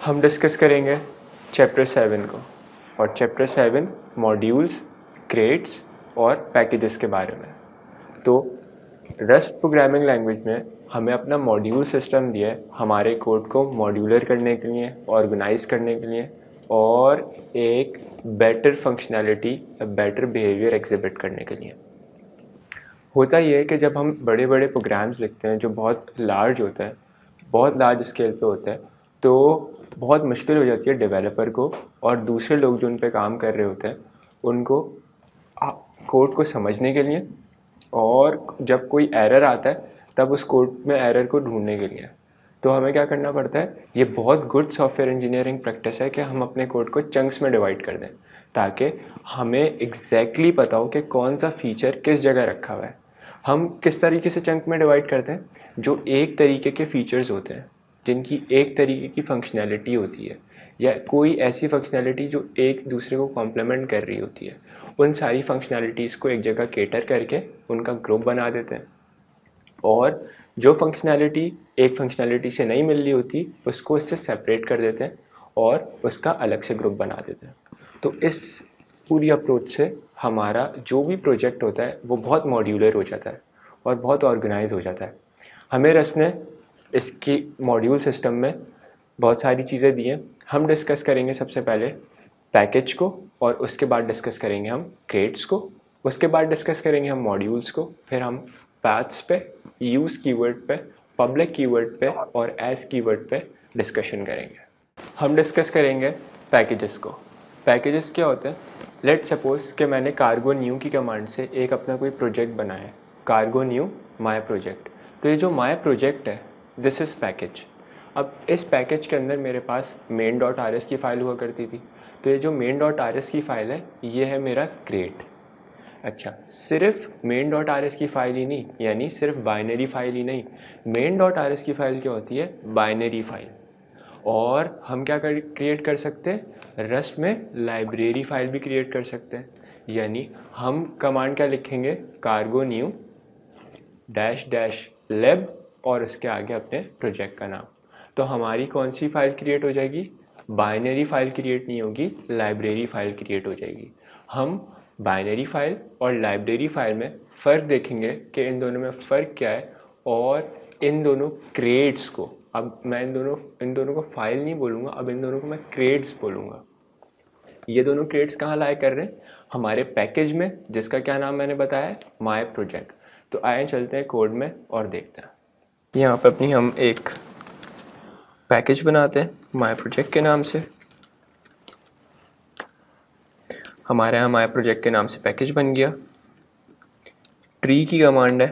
हम डिस्कस करेंगे चैप्टर 7 को, और चैप्टर 7 मॉड्यूल्स, क्रेट्स और पैकेजेस के बारे में। तो रस्ट प्रोग्रामिंग लैंग्वेज में हमें अपना मॉड्यूल सिस्टम दिया है हमारे कोड को मॉड्यूलर करने के लिए, ऑर्गेनाइज करने के लिए और एक better functionality, better behaviour exhibit करने के लिए। होता ये है कि जब हम बड़े बड़े प्रोग्राम्स लिखते हैं जो बहुत लार्ज होता है, बहुत लार्ज स्केल पे होता है, तो बहुत मुश्किल हो जाती है डेवलपर को और दूसरे लोग जो उन पे काम कर रहे होते हैं उनको कोड को समझने के लिए, और जब कोई एरर आता है तब उस कोड में एरर को ढूंढने के लिए। तो हमें क्या करना पड़ता है, ये बहुत गुड सॉफ्टवेयर इंजीनियरिंग प्रैक्टिस है कि हम अपने कोड को चंक्स में डिवाइड कर दें ताकि हमें एग्जैक्टली पता हो कि कौन सा फीचर किस जगह रखा हुआ है। हम किस तरीके से चंक में डिवाइड करते हैं, जो एक तरीके के फीचर्स होते हैं जिनकी एक तरीके की फंक्शनैलिटी होती है या कोई ऐसी फंक्शनैलिटी जो एक दूसरे को कॉम्प्लीमेंट कर रही होती है, उन सारी फंक्शनैलिटीज़ को एक जगह केटर करके उनका ग्रुप बना देते हैं, और जो फंक्शनैलिटी एक फंक्शनैलिटी से नहीं मिल रही होती उसको इससे सेपरेट कर देते हैं और उसका अलग से ग्रुप बना देते हैं। तो इस पूरी अप्रोच से हमारा जो भी प्रोजेक्ट होता है वो बहुत मॉड्यूलर हो जाता है और बहुत ऑर्गेनाइज हो जाता है। हमें रस ने इसकी मॉड्यूल सिस्टम में बहुत सारी चीज़ें दी हैं। हम डिस्कस करेंगे सबसे पहले पैकेज को, और उसके बाद डिस्कस करेंगे हम क्रेट्स को, उसके बाद डिस्कस करेंगे हम मॉड्यूल्स को, फिर हम पैथ्स पे, यूज़ कीवर्ड पे, पब्लिक कीवर्ड पे और एज कीवर्ड पे डिस्कशन करेंगे। हम डिस्कस करेंगे पैकेजेस को। पैकेजेस क्या होते हैं? लेट सपोज कि मैंने कार्गो न्यू की कमांड से एक अपना कोई प्रोजेक्ट बनाया है, कार्गो न्यू माय प्रोजेक्ट। तो ये जो माय प्रोजेक्ट है, दिस इज़ पैकेज। अब इस पैकेज के अंदर मेरे पास main.rs की फ़ाइल हुआ करती थी, तो ये जो main.rs की फ़ाइल है ये है मेरा क्रेट। अच्छा, सिर्फ main.rs की फ़ाइल ही नहीं, यानी सिर्फ बाइनरी फाइल ही नहीं, main.rs की फ़ाइल क्या होती है? Binary file. और हम क्या क्रिएट कर सकते हैं? रस्ट में लाइब्रेरी फाइल भी क्रिएट कर सकते हैं। यानी हम कमांड क्या लिखेंगे? कार्गो न्यू डैश डैश लेब और उसके आगे अपने प्रोजेक्ट का नाम। तो हमारी कौन सी फाइल क्रिएट हो जाएगी? बाइनरी फाइल क्रिएट नहीं होगी, लाइब्रेरी फाइल क्रिएट हो जाएगी। हम बाइनरी फाइल और लाइब्रेरी फाइल में फ़र्क देखेंगे कि इन दोनों में फ़र्क क्या है, और इन दोनों क्रेट्स को, अब मैं इन दोनों को फाइल नहीं बोलूँगा, अब इन दोनों को मैं क्रेट्स बोलूँगा। ये दोनों क्रेट्स कहाँ लाया कर रहे हैं? हमारे पैकेज में, जिसका क्या नाम मैंने बताया है? My project. तो आए चलते हैं कोड में और देखते हैं। यहाँ पे अपनी हम एक पैकेज बनाते हैं माय प्रोजेक्ट के नाम से। हमारे यहाँ माय प्रोजेक्ट के नाम से पैकेज बन गया। ट्री की कमांड है।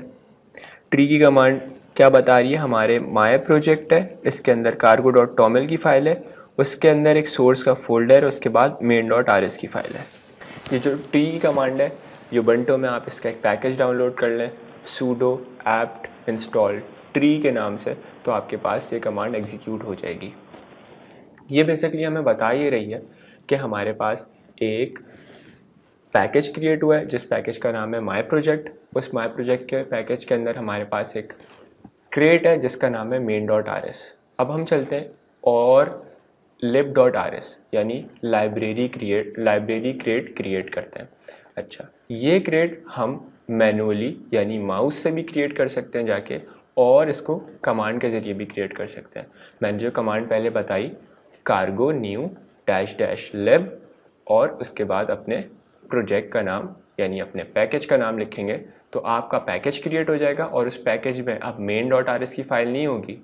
ट्री की कमांड क्या बता रही है? हमारे माय प्रोजेक्ट है, इसके अंदर cargo.toml की फ़ाइल है, उसके अंदर एक सोर्स का फोल्डर है, उसके बाद main.rs की फ़ाइल है। ये जो ट्री की कमांड है, यूबंटू में आप इसका एक पैकेज डाउनलोड कर लें, sudo apt install ट्री के नाम से, तो आपके पास ये कमांड एग्जीक्यूट हो जाएगी। ये बेसिकली हमें बता ही रही है कि हमारे पास एक पैकेज क्रिएट हुआ है जिस पैकेज का नाम है माय प्रोजेक्ट। उस माय प्रोजेक्ट के पैकेज के अंदर हमारे पास एक क्रिएट है जिसका नाम है main.rs। अब हम चलते हैं और lib.rs यानी लाइब्रेरी क्रिएट करते हैं। अच्छा, ये क्रिएट हम मैनुअली यानी माउस से भी क्रिएट कर सकते हैं जाके, और इसको कमांड के ज़रिए भी क्रिएट कर सकते हैं। मैंने जो कमांड पहले बताई, कार्गो न्यू डैश डैश लिब, और उसके बाद अपने प्रोजेक्ट का नाम यानी अपने पैकेज का नाम लिखेंगे तो आपका पैकेज क्रिएट हो जाएगा। और उस पैकेज में अब main.rs की फ़ाइल नहीं होगी,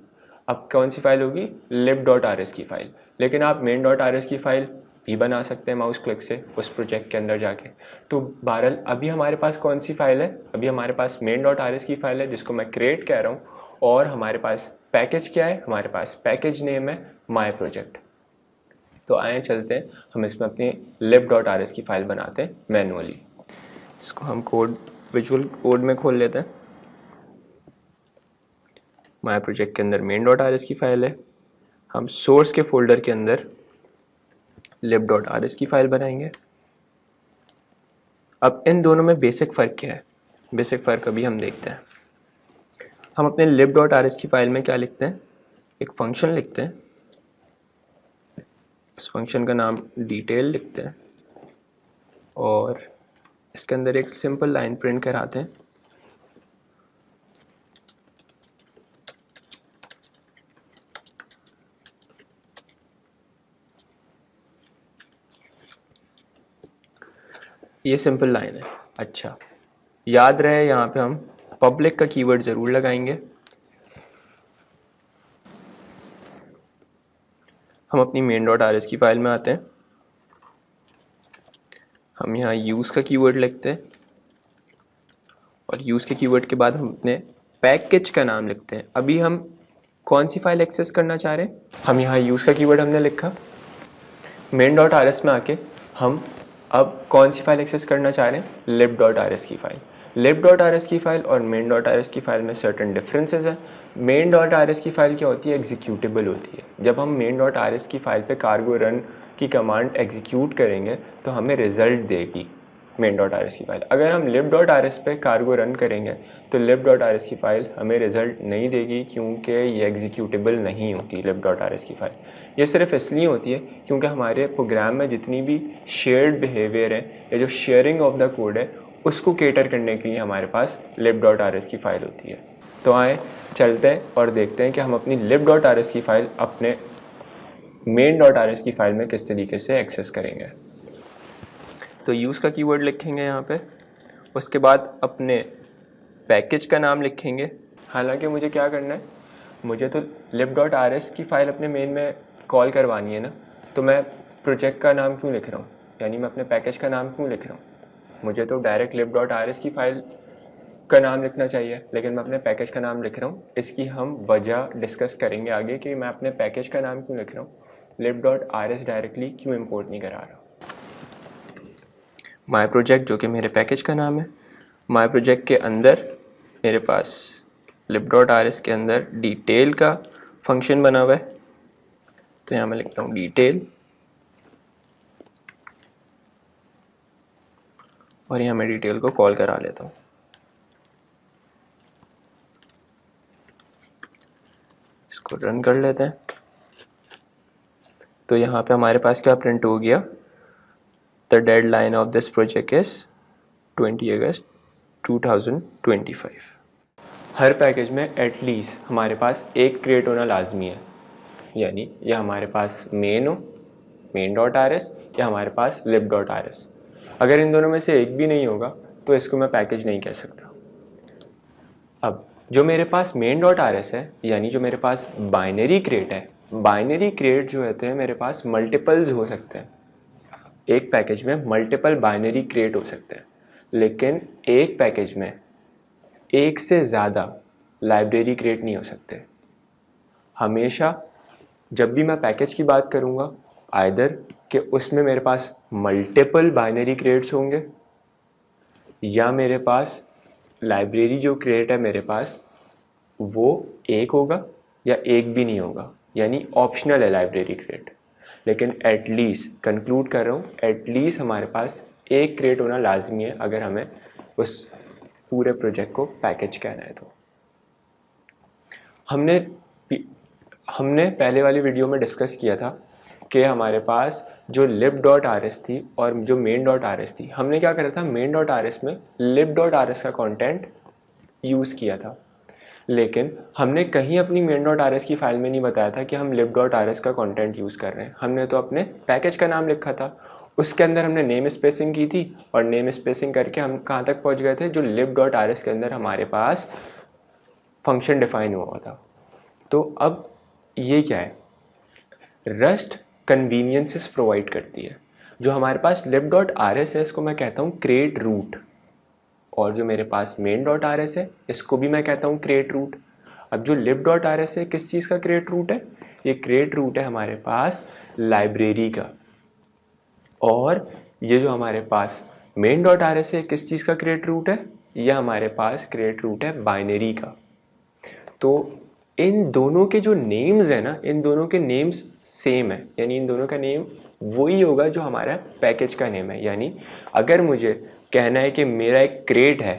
अब कौन सी फ़ाइल होगी? lib.rs की फ़ाइल। लेकिन आप main.rs की फ़ाइल भी बना सकते हैं माउस क्लिक से उस प्रोजेक्ट के अंदर जाके। तो बहरहाल अभी हमारे पास कौन सी फ़ाइल है? अभी हमारे पास main.rs की फ़ाइल है जिसको मैं क्रिएट कह रहा हूँ, और हमारे पास पैकेज क्या है? हमारे पास पैकेज नेम है माय प्रोजेक्ट। तो आए चलते हैं, हम इसमें अपनी lib.rs की फ़ाइल बनाते हैं मैनुअली। इसको हम विजुअल कोड में खोल लेते हैं। माय प्रोजेक्ट के अंदर main.rs की फ़ाइल है, हम सोर्स के फोल्डर के अंदर lib.rs की फ़ाइल बनाएंगे। अब इन दोनों में बेसिक फ़र्क क्या है? बेसिक फ़र्क अभी हम देखते हैं। हम अपने lib.rs की फ़ाइल में क्या लिखते हैं? एक फंक्शन लिखते हैं इस फंक्शन का नाम डिटेल लिखते हैं और इसके अंदर एक सिंपल लाइन प्रिंट कराते हैं। ये सिंपल लाइन है। अच्छा, याद रहे यहाँ पे हम पब्लिक का कीवर्ड ज़रूर लगाएंगे। हम अपनी main.rs की फाइल में आते हैं। हम यहाँ यूज़ का कीवर्ड लिखते हैं और यूज़ के कीवर्ड के बाद हम अपने पैकेज का नाम लिखते हैं। अभी हम कौन सी फाइल एक्सेस करना चाह रहे हैं? हम यहाँ यूज़ का कीवर्ड हमने लिखा। main.rs में आके हम अब कौन सी फाइल एक्सेस करना चाह रहे हैं? lib.rs की फाइल। lib.rs की फाइल और main.rs की फाइल में सर्टेन डिफरेंसेस हैं। main.rs की फाइल क्या होती है? एग्जीक्यूटेबल होती है। जब हम main.rs की फाइल पे कार्गो रन की कमांड एग्जीक्यूट करेंगे तो हमें रिजल्ट देगी main.rs की फाइल। अगर हम lib.rs पे कार्गो रन करेंगे तो lib.rs की फाइल हमें रिजल्ट नहीं देगी, क्योंकि ये एग्जीक्यूटेबल नहीं होती lib.rs की फाइल। ये सिर्फ इसलिए होती है क्योंकि हमारे प्रोग्राम में जितनी भी शेयर्ड बिहेवियर है या जो शेयरिंग ऑफ द कोड है उसको केटर करने के लिए हमारे पास lib.rs की फाइल होती है। तो आए चलते हैं और देखते हैं कि हम अपनी lib.rs की फाइल अपने main.rs की फाइल में किस तरीके से एक्सेस करेंगे। तो यूज़ का कीवर्ड लिखेंगे यहाँ पे, उसके बाद अपने पैकेज का नाम लिखेंगे। हालांकि मुझे क्या करना है, मुझे तो lib.rs की फ़ाइल अपने मेन में कॉल करवानी है ना, तो मैं प्रोजेक्ट का नाम क्यों लिख रहा हूँ, यानी मैं अपने पैकेज का नाम क्यों लिख रहा हूँ। मुझे तो डायरेक्ट lib.rs की फ़ाइल का नाम लिखना चाहिए, लेकिन मैं अपने पैकेज का नाम लिख रहा हूँ। इसकी हम वजह डिस्कस करेंगे आगे कि मैं अपने पैकेज का नाम क्यों लिख रहा हूँ, lib.rs डायरेक्टली क्यों इम्पोर्ट नहीं करा रहा। माई प्रोजेक्ट जो कि मेरे पैकेज का नाम है, माई प्रोजेक्ट के अंदर मेरे पास lib.rs के अंदर डिटेल का फंक्शन बना हुआ है। तो यहाँ मैं लिखता हूँ डिटेल और यहाँ मैं डिटेल को कॉल करा लेता हूँ। इसको रन कर लेते हैं। तो यहाँ पे हमारे पास क्या प्रिंट हो गया, the deadline of this project is 20 August 2025। Her package में एटलीस्ट हमारे पास एक क्रिएट होना लाजमी है, यानी या हमारे पास मेन हो main.rs या हमारे पास lib.rs। अगर इन दोनों में से एक भी नहीं होगा तो इसको मैं पैकेज नहीं कह सकता। अब जो मेरे पास main.rs है, यानी जो मेरे पास बाइनरी क्रिएट है, बाइनरी क्रिएट जो होते हैं मेरे पास मल्टीपल्स हो सकते हैं। एक पैकेज में मल्टीपल बाइनरी क्रिएट हो सकते हैं, लेकिन एक पैकेज में एक से ज़्यादा लाइब्रेरी क्रिएट नहीं हो सकते। हमेशा जब भी मैं पैकेज की बात करूँगा, आइदर कि उसमें मेरे पास मल्टीपल बाइनरी क्रिएट्स होंगे या मेरे पास लाइब्रेरी जो क्रिएट है मेरे पास वो एक होगा या एक भी नहीं होगा, यानी ऑप्शनल है लाइब्रेरी क्रिएट। लेकिन एटलीस्ट कंक्लूड कर रहा हूँ, एटलीस्ट हमारे पास एक क्रिएट होना लाजमी है अगर हमें उस पूरे प्रोजेक्ट को पैकेज कहना है। तो हमने पहले वाली वीडियो में डिस्कस किया था कि हमारे पास जो lib.rs थी और जो main.rs थी, हमने क्या करा था, main.rs में lib.rs का कंटेंट यूज़ किया था, लेकिन हमने कहीं अपनी main.rs की फाइल में नहीं बताया था कि हम lib.rs का कंटेंट यूज़ कर रहे हैं। हमने तो अपने पैकेज का नाम लिखा था, उसके अंदर हमने नेम स्पेसिंग की थी और नेम स्पेसिंग करके हम कहाँ तक पहुँच गए थे, जो lib.rs के अंदर हमारे पास फंक्शन डिफाइन हुआ था। तो अब ये क्या है, रस्ट कन्वीनियंसेस प्रोवाइड करती है। जो हमारे पास lib.rs है इसको मैं कहता हूँ क्रिएट रूट, और जो मेरे पास main.rs है इसको भी मैं कहता हूँ क्रिएट रूट। अब जो lib.rs है किस चीज़ का क्रिएट रूट है, ये क्रिएट रूट है हमारे पास लाइब्रेरी का, और ये जो हमारे पास main.rs है किस चीज़ का क्रिएट रूट है, ये हमारे पास क्रिएट रूट है बाइनरी का। तो इन दोनों के जो नेम्स है ना, इन दोनों के नेम्स सेम है, यानी इन दोनों का नेम वही होगा जो हमारा पैकेज का नेम है। यानी अगर मुझे कहना है कि मेरा एक क्रिएट है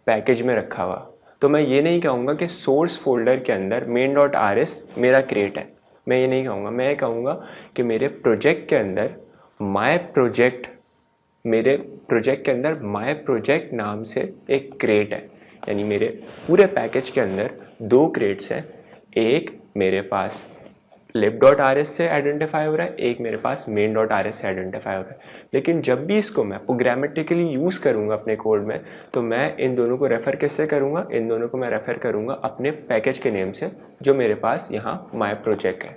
पैकेज में रखा हुआ, तो मैं ये नहीं कहूँगा कि सोर्स फोल्डर के अंदर main.rs मेरा क्रिएट है, मैं ये नहीं कहूँगा, मैं ये कहूँगा कि मेरे प्रोजेक्ट के अंदर माय प्रोजेक्ट नाम से एक क्रेट है, यानी मेरे पूरे पैकेज के अंदर 2 क्रेट्स हैं। एक मेरे पास lib.rs से आइडेंटिफाई हो रहा है, एक मेरे पास main.rs से आइडेंटिफाई हो रहा है। लेकिन जब भी इसको मैं प्रोग्रामेटिकली यूज़ करूँगा अपने कोड में, तो मैं इन दोनों को रेफ़र किससे करूँगा? इन दोनों को मैं रेफ़र करूँगा अपने पैकेज के नेम से, जो मेरे पास यहाँ माय प्रोजेक्ट है।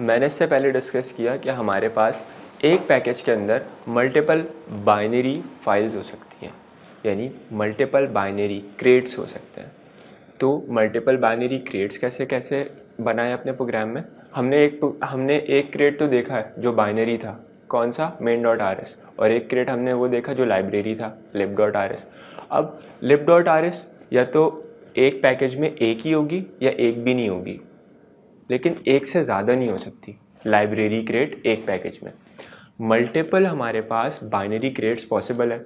मैंने इससे पहले डिस्कस किया कि हमारे पास एक पैकेज के अंदर मल्टीपल बाइनरी फाइल्स हो सकती हैं, यानी मल्टीपल बाइनरी क्रेट्स हो सकते हैं। तो मल्टीपल बाइनरी क्रेट्स कैसे कैसे बनाए अपने प्रोग्राम में? हमने एक क्रेट तो देखा है जो बाइनरी था, कौन सा? main.rs। और एक क्रेट हमने वो देखा जो लाइब्रेरी था, lib.rs। अब lib.rs या तो एक पैकेज में एक ही होगी या एक भी नहीं होगी, लेकिन एक से ज़्यादा नहीं हो सकती लाइब्रेरी क्रेट एक पैकेज में। मल्टीपल हमारे पास बाइनरी क्रेट्स पॉसिबल है।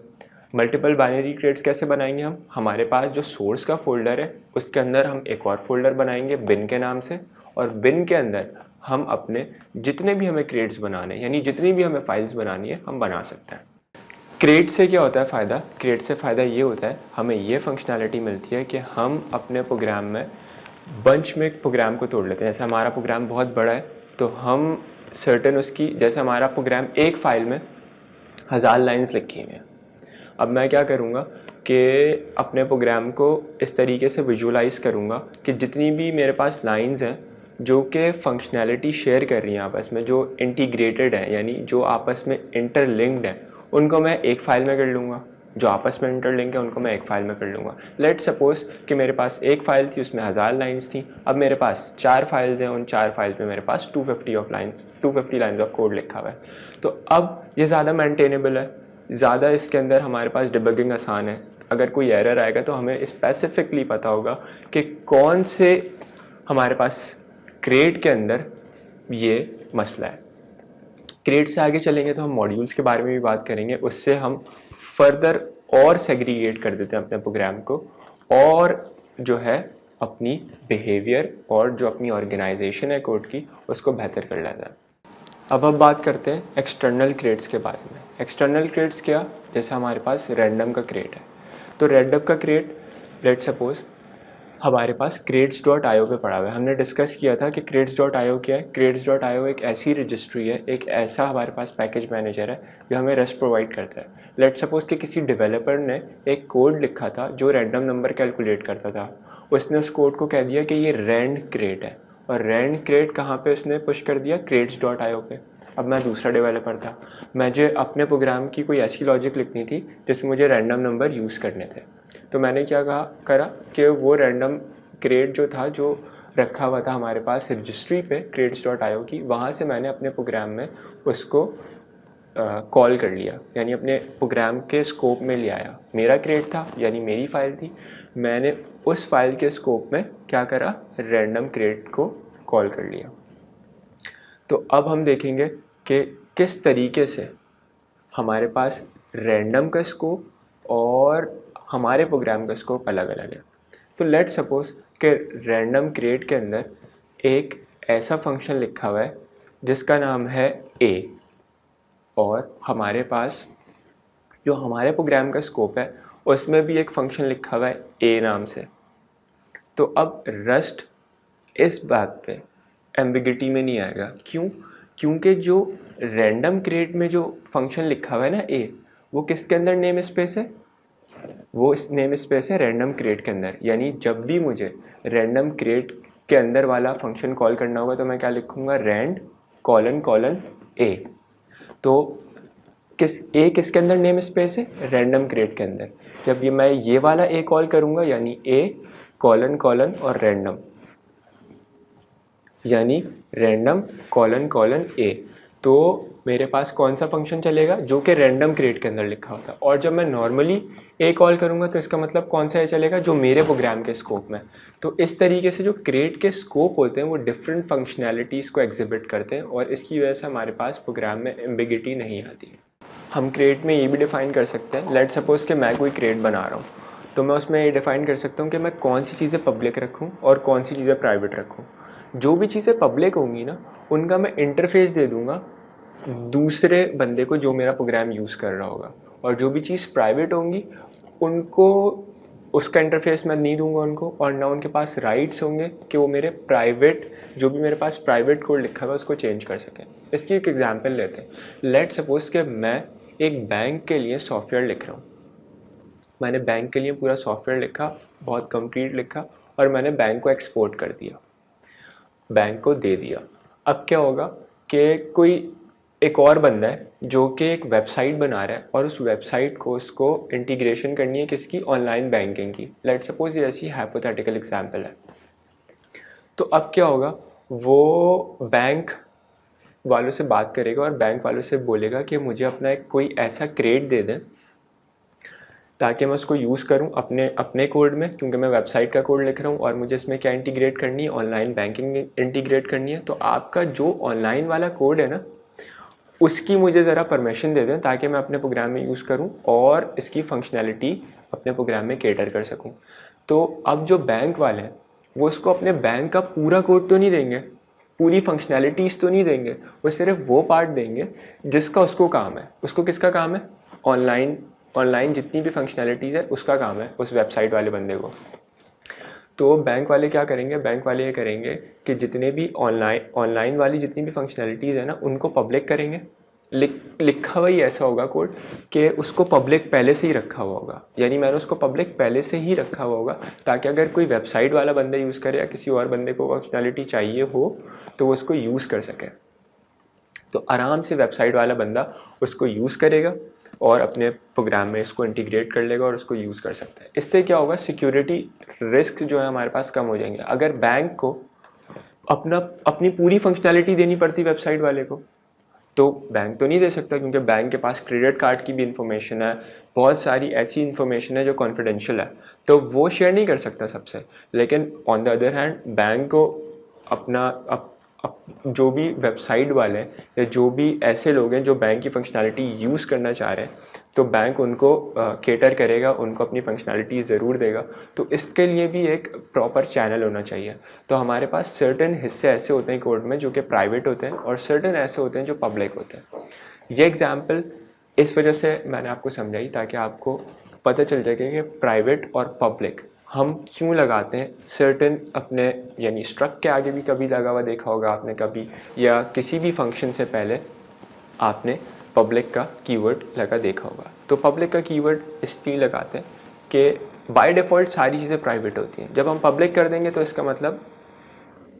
मल्टीपल बाइनरी क्रेट्स कैसे बनाएंगे हम? हमारे पास जो सोर्स का फोल्डर है उसके अंदर हम एक और फोल्डर बनाएंगे बिन के नाम से, और बिन के अंदर हम अपने जितने भी हमें क्रेट्स बनाने, यानी जितनी भी हमें फाइल्स बनानी है, हम बना सकते हैं। क्रेट से क्या होता है फ़ायदा? क्रेट से फ़ायदा ये होता है, हमें ये फंक्शनैलिटी मिलती है कि हम अपने प्रोग्राम में बंच में प्रोग्राम को तोड़ लेते हैं। जैसे हमारा प्रोग्राम बहुत बड़ा है, तो हम सर्टेन उसकी, जैसे हमारा प्रोग्राम एक फ़ाइल में 1000 लाइन्स लिखी हुई हैं। अब मैं क्या करूँगा कि अपने प्रोग्राम को इस तरीके से विजुअलाइज़ करूँगा कि जितनी भी मेरे पास लाइंस हैं जो कि फंक्शनैलिटी शेयर कर रही हैं आपस में, जो इंटीग्रेटेड है, यानी जो आपस में इंटरलिंक्ड है, उनको मैं एक फ़ाइल में कर लूँगा। जो आपस में इंटरलिंक है उनको मैं एक फ़ाइल में कर लूँगा। लेट सपोज़ कि मेरे पास एक फ़ाइल थी, उसमें 1000 लाइन्स थी। अब मेरे पास 4 फाइल्स हैं, उन 4 फाइल्स में मेरे पास 250 लाइन्स ऑफ कोड लिखा हुआ है। तो अब ये ज़्यादा मेंटेनेबल है, ज़्यादा इसके अंदर हमारे पास डिबगिंग आसान है। अगर कोई एरर आएगा तो हमें स्पेसिफिकली पता होगा कि कौन से हमारे पास क्रेट के अंदर ये मसला है। क्रेट से आगे चलेंगे तो हम मॉड्यूल्स के बारे में भी बात करेंगे। उससे हम फर्दर और सेग्रीगेट कर देते हैं अपने प्रोग्राम को, और जो है अपनी बिहेवियर और जो अपनी ऑर्गेनाइजेशन है कोड की, उसको बेहतर कर लेता है। अब बात करते हैं एक्सटर्नल क्रेट्स के बारे में। एक्सटर्नल क्रेट्स क्या? जैसे हमारे पास रैंडम का क्रेट है, तो रैंडम का क्रेट लेट सपोज हमारे पास crates.io पे पड़ा हुआ है। हमने डिस्कस किया था कि crates.io क्या है। crates.io एक ऐसी रजिस्ट्री है, एक ऐसा हमारे पास पैकेज मैनेजर है जो हमें रेस्ट प्रोवाइड करता है। लेट सपोज कि किसी डेवलपर ने एक कोड लिखा था जो रैंडम नंबर कैलकुलेट करता था। उसने उस कोड को कह दिया कि ये रैंड क्रेट है, और रैंड क्रेट कहाँ पे उसने पुश कर दिया? crates.io पे। अब मैं दूसरा डेवलपर था, मुझे अपने प्रोग्राम की कोई ऐसी लॉजिक लिखनी थी जिसमें मुझे रैंडम नंबर यूज़ करने थे। तो मैंने क्या करा कि वो रैंडम क्रेट जो था, जो रखा हुआ था हमारे पास रजिस्ट्री पे crates.io की, वहाँ से मैंने अपने प्रोग्राम में उसको कॉल कर लिया, यानी अपने प्रोग्राम के स्कोप में ले आया। मेरा क्रेट था, यानी मेरी फ़ाइल थी, मैंने उस फाइल के स्कोप में क्या करा? रैंडम क्रेट को कॉल कर लिया। तो अब हम देखेंगे कि किस तरीके से हमारे पास रैंडम का स्कोप और हमारे प्रोग्राम का स्कोप अलग अलग है। तो लेट सपोज कि रैंडम क्रेट के अंदर एक ऐसा फंक्शन लिखा हुआ है जिसका नाम है a, और हमारे पास जो हमारे प्रोग्राम का स्कोप है उसमें भी एक फंक्शन लिखा हुआ है a नाम से। तो अब रस्ट इस बात पे एम्बिगिटी में नहीं आएगा। क्यों? क्योंकि जो रैंडम क्रेट में जो फंक्शन लिखा हुआ है ना a, वो किसके अंदर नेम स्पेस है? वो इस नेम स्पेस है रैंडम क्रेट के अंदर। यानी जब भी मुझे रैंडम क्रेट के अंदर वाला फंक्शन कॉल करना होगा तो मैं क्या लिखूंगा? Rand colon a। तो किसके अंदर नेम स्पेस है? रैंडम क्रेट के अंदर। जब मैं ये वाला a कॉल करूंगा, यानी a कॉलन और रैंडम, यानी रैंडम कॉलन a, तो मेरे पास कौन सा फंक्शन चलेगा? जो कि रैंडम क्रेट के अंदर लिखा होता है। और जब मैं नॉर्मली a कॉल करूँगा तो इसका मतलब कौन सा a चलेगा? जो मेरे प्रोग्राम के स्कोप में। तो इस तरीके से जो क्रेट के स्कोप होते हैं वो डिफरेंट फंक्शनैलिटीज़ को एग्जिबिट करते हैं, और इसकी वजह से हमारे पास प्रोग्राम में एम्बिगिटी नहीं आती। हम क्रेट में ये भी डिफ़ाइन कर सकते हैं, लेट सपोज़ कि मैं कोई क्रेट बना रहा हूँ, तो मैं उसमें ये डिफ़ाइन कर सकता हूँ कि मैं कौन सी चीज़ें पब्लिक रखूँ और कौन सी चीज़ें प्राइवेट रखूँ। जो भी चीज़ें पब्लिक होंगी ना, उनका मैं इंटरफेस दे दूँगा दूसरे बंदे को जो मेरा प्रोग्राम यूज़ कर रहा होगा, और जो भी चीज़ प्राइवेट होंगी उनको उसका इंटरफेस मैं नहीं दूंगा उनको, और ना उनके पास राइट्स होंगे कि वो मेरे प्राइवेट, जो भी मेरे पास प्राइवेट कोड लिखा हुआ है उसको चेंज कर सकें। इसकी एक एग्जांपल लेते हैं। लेट सपोज कि मैं एक बैंक के लिए सॉफ्टवेयर लिख रहा हूँ। मैंने बैंक के लिए पूरा सॉफ्टवेयर लिखा, बहुत कंप्लीट लिखा, और मैंने बैंक को एक्सपोर्ट कर दिया, बैंक को दे दिया। अब क्या होगा कि कोई एक और बंदा है जो कि एक वेबसाइट बना रहा है, और उस वेबसाइट को उसको इंटीग्रेशन करनी है किसकी, ऑनलाइन बैंकिंग की। लेट सपोज ये ऐसी हाइपोथेटिकल एग्जांपल है। तो अब क्या होगा, वो बैंक वालों से बात करेगा और बैंक वालों से बोलेगा कि मुझे अपना एक कोई ऐसा क्रेड दे दें ताकि मैं उसको यूज़ करूं अपने कोड में, क्योंकि मैं वेबसाइट का कोड लिख रहा हूं और मुझे इसमें क्या इंटीग्रेट करनी है, ऑनलाइन बैंकिंग इंटीग्रेट करनी है। तो आपका जो ऑनलाइन वाला कोड है ना, उसकी मुझे ज़रा परमिशन दे दें ताकि मैं अपने प्रोग्राम में यूज़ करूं और इसकी फंक्शनैलिटी अपने प्रोग्राम में कैटर कर सकूं। तो अब जो बैंक वाले हैं वो उसको अपने बैंक का पूरा कोड तो नहीं देंगे, पूरी फंक्शनैलिटीज़ तो नहीं देंगे, वो सिर्फ वो पार्ट देंगे जिसका उसको काम है। उसको किसका काम है, ऑनलाइन जितनी भी फंक्शनैलिटीज़ है उसका काम है उस वेबसाइट वाले बंदे को। तो बैंक वाले क्या करेंगे, बैंक वाले ये करेंगे कि जितने भी ऑनलाइन वाली जितनी भी फंक्शनैलिटीज़ है ना, उनको पब्लिक करेंगे। लिखा हुआ ही ऐसा होगा कोड कि उसको पब्लिक पहले से ही रखा हुआ होगा, यानी मैंने उसको पब्लिक पहले से ही रखा हुआ होगा ताकि अगर कोई वेबसाइट वाला बंदा यूज़ करे या किसी और बंदे को फंक्शनैलिटी चाहिए हो तो वो उसको यूज़ कर सके। तो आराम से वेबसाइट वाला बंदा उसको यूज़ करेगा और अपने प्रोग्राम में इसको इंटीग्रेट कर लेगा और उसको यूज़ कर सकता है। इससे क्या होगा, सिक्योरिटी रिस्क जो है हमारे पास कम हो जाएंगे। अगर बैंक को अपनी पूरी फंक्शनैलिटी देनी पड़ती वेबसाइट वाले को, तो बैंक तो नहीं दे सकता, क्योंकि बैंक के पास क्रेडिट कार्ड की भी इंफॉर्मेशन है, बहुत सारी ऐसी इंफॉर्मेशन है जो कॉन्फिडेंशियल है, तो वो शेयर नहीं कर सकता सबसे। लेकिन on the other hand bank को जो भी वेबसाइट वाले हैं या जो भी ऐसे लोग हैं जो बैंक की फंक्शनैलिटी यूज़ करना चाह रहे हैं, तो बैंक उनको केटर करेगा, उनको अपनी फंक्शनैलिटी ज़रूर देगा। तो इसके लिए भी एक प्रॉपर चैनल होना चाहिए। तो हमारे पास सर्टेन हिस्से ऐसे होते हैं कोड में जो कि प्राइवेट होते हैं और सर्टेन ऐसे होते हैं जो पब्लिक होते हैं। ये एग्जांपल इस वजह से मैंने आपको समझाई ताकि आपको पता चल जाए कि प्राइवेट और पब्लिक हम क्यों लगाते हैं। सर्टेन अपने यानी स्ट्रक्ट के आगे भी कभी लगा हुआ देखा होगा आपने कभी, या किसी भी फंक्शन से पहले आपने पब्लिक का कीवर्ड लगा देखा होगा। तो पब्लिक का कीवर्ड इसलिए लगाते हैं कि बाय डिफ़ॉल्ट सारी चीज़ें प्राइवेट होती हैं। जब हम पब्लिक कर देंगे तो इसका मतलब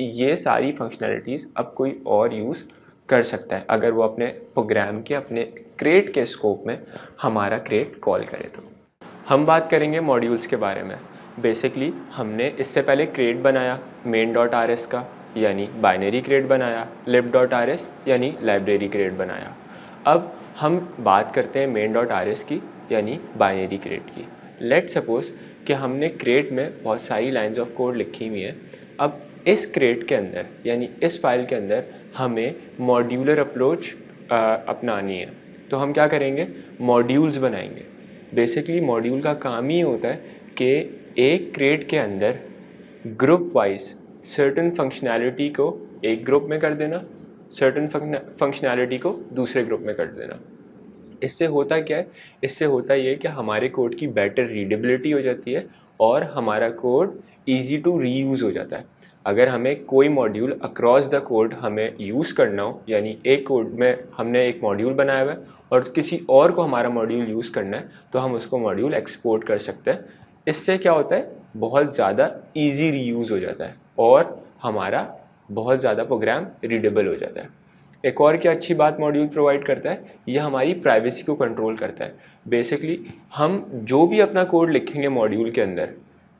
ये सारी फंक्शनैलिटीज़ अब कोई और यूज़ कर सकता है अगर वो अपने प्रोग्राम के अपने क्रिएट के स्कोप में हमारा क्रिएट कॉल करे। तो हम बात करेंगे मॉड्यूल्स के बारे में। बेसिकली हमने इससे पहले क्रिएट बनाया main.rs का, यानी बाइनरी क्रिएट बनाया, lib.rs यानी लाइब्रेरी क्रिएट बनाया। अब हम बात करते हैं main.rs की, यानी बाइनरी क्रिएट की। लेट सपोज कि हमने क्रिएट में बहुत सारी लाइंस ऑफ कोड लिखी हुई हैं। अब इस क्रिएट के अंदर यानी इस फाइल के अंदर हमें मॉड्यूलर अप्रोच अपनानी है। तो हम क्या करेंगे, मॉड्यूल्स बनाएंगे। बेसिकली मॉड्यूल का काम ही होता है कि एक क्रिएट के अंदर ग्रुप वाइज सर्टेन फंक्शनैलिटी को एक ग्रुप में कर देना, सर्टेन फंक्शनैलिटी को दूसरे ग्रुप में कर देना। इससे होता क्या है, इससे होता ये कि हमारे कोड की बेटर रीडेबिलिटी हो जाती है और हमारा कोड ईजी टू रीयूज़ हो जाता है। अगर हमें कोई मॉड्यूल अक्रॉस द कोड हमें यूज़ करना हो, यानी एक कोड में हमने एक मॉड्यूल बनाया हुआ है और किसी और को हमारा मॉड्यूल यूज़ करना है, तो हम उसको मॉड्यूल एक्सपोर्ट कर सकते हैं। इससे क्या होता है, बहुत ज़्यादा ईजी रीयूज़ हो जाता है और हमारा बहुत ज़्यादा प्रोग्राम रीडेबल हो जाता है। एक और क्या अच्छी बात मॉड्यूल प्रोवाइड करता है, यह हमारी प्राइवेसी को कंट्रोल करता है। बेसिकली हम जो भी अपना कोड लिखेंगे मॉड्यूल के अंदर,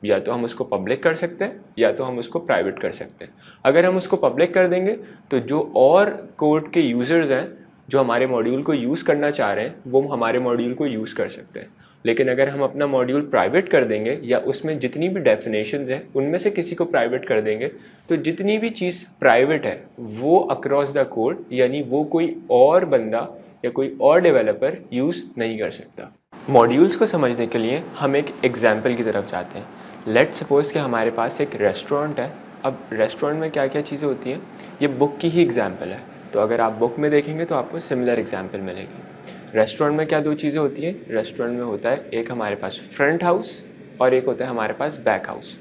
या तो हम उसको पब्लिक कर सकते हैं या तो हम उसको प्राइवेट कर सकते हैं। अगर हम उसको पब्लिक कर देंगे तो जो और कोड के यूज़र्स हैं जो हमारे मॉड्यूल को यूज़ करना चाह रहे हैं वो हमारे मॉड्यूल को यूज़ कर सकते हैं। लेकिन अगर हम अपना मॉड्यूल प्राइवेट कर देंगे या उसमें जितनी भी डेफिनेशंस हैं उनमें से किसी को प्राइवेट कर देंगे, तो जितनी भी चीज़ प्राइवेट है वो अक्रॉस द कोड यानी वो कोई और बंदा या कोई और डेवलपर यूज़ नहीं कर सकता। मॉड्यूल्स को समझने के लिए हम एक एग्जाम्पल की तरफ जाते हैं। लेट सपोज कि हमारे पास एक रेस्टोरेंट है अब रेस्टोरेंट में क्या क्या चीज़ें होती हैं, ये बुक की ही एग्जाम्पल है, तो अगर आप बुक में देखेंगे तो आपको सिमिलर एग्जाम्पल मिलेगी। रेस्टोरेंट में क्या दो चीज़ें होती हैं, रेस्टोरेंट में होता है एक हमारे पास फ्रंट हाउस और एक होता है हमारे पास बैक हाउस।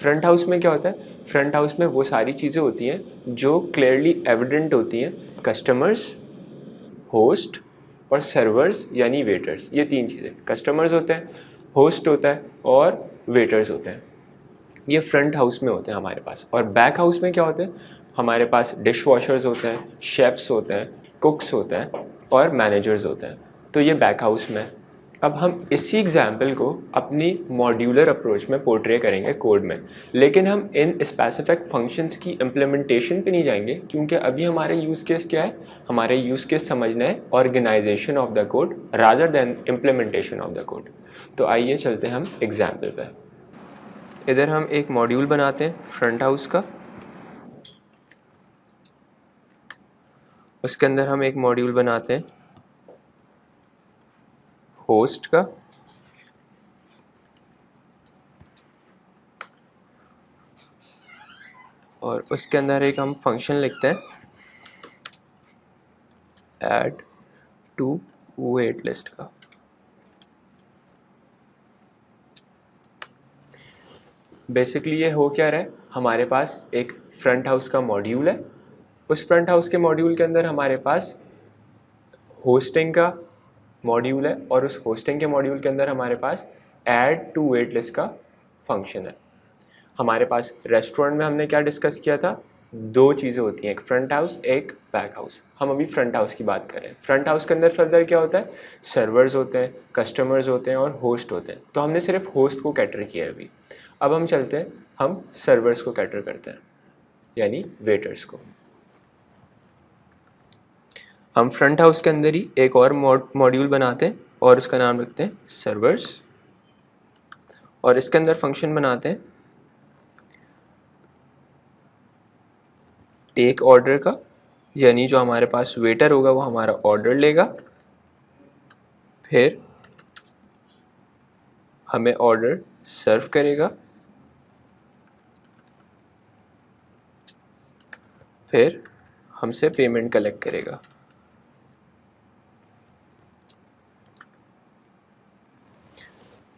फ्रंट हाउस में क्या होता है, फ्रंट हाउस में वो सारी चीज़ें होती हैं जो क्लियरली एविडेंट होती हैं, कस्टमर्स, होस्ट और सर्वर्स यानी वेटर्स, ये तीन चीज़ें, कस्टमर्स होते हैं, होस्ट होता है और वेटर्स होते हैं, ये फ्रंट हाउस में होते हैं हमारे पास। और बैक हाउस में क्या होते हैं, हमारे पास डिश वॉशर्स होते हैं, शेफ्स होते हैं, कुक्स होते हैं और मैनेजर्स होते हैं, तो ये बैक हाउस में। अब हम इसी एग्जाम्पल को अपनी मॉड्यूलर अप्रोच में पोर्ट्रे करेंगे कोड में, लेकिन हम इन स्पेसिफिक फंक्शंस की इम्प्लीमेंटेशन पे नहीं जाएंगे, क्योंकि अभी हमारे यूज़ केस क्या है, हमारे यूज़ केस समझना है organization of the code rather than implementation of the code. तो आइए चलते हैं हम एग्जाम्पल पे। इधर हम एक मॉड्यूल बनाते हैं फ्रंट हाउस का, उसके अंदर हम एक मॉड्यूल बनाते हैं होस्ट का, और उसके अंदर एक हम फंक्शन लिखते हैं ऐड टू वेट लिस्ट का। बेसिकली ये हो क्या रहा है, हमारे पास एक फ्रंट हाउस का मॉड्यूल है, उस फ्रंट हाउस के मॉड्यूल के अंदर हमारे पास होस्टिंग का मॉड्यूल है, और उस होस्टिंग के मॉड्यूल के अंदर हमारे पास ऐड टू वेट लिस्ट का फंक्शन है। हमारे पास रेस्टोरेंट में हमने क्या डिस्कस किया था, दो चीज़ें होती हैं, एक फ्रंट हाउस एक बैक हाउस। हम अभी फ्रंट हाउस की बात कर रहे हैं। फ्रंट हाउस के अंदर फर्दर क्या होता है, सर्वर्स होते हैं, कस्टमर्स होते हैं और होस्ट होते हैं, तो हमने सिर्फ होस्ट को कैटर किया अभी। अब हम चलते हैं, हम सर्वर्स को कैटर करते हैं, यानी वेटर्स को। हम फ्रंट हाउस के अंदर ही एक और मॉड्यूल बनाते हैं और उसका नाम रखते हैं सर्वर्स, और इसके अंदर फंक्शन बनाते हैं टेक ऑर्डर का, यानी जो हमारे पास वेटर होगा वो हमारा ऑर्डर लेगा, फिर हमें ऑर्डर सर्व करेगा, फिर हमसे पेमेंट कलेक्ट करेगा।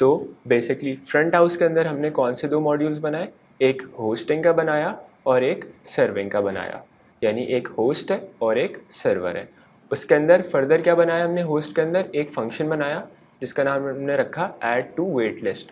तो बेसिकली फ्रंट हाउस के अंदर हमने कौन से दो मॉड्यूल्स बनाए, एक होस्टिंग का बनाया और एक सर्विंग का बनाया, यानी एक होस्ट है और एक सर्वर है। उसके अंदर फर्दर क्या बनाया हमने, होस्ट के अंदर एक फंक्शन बनाया जिसका नाम हमने रखा ऐड टू वेट लिस्ट।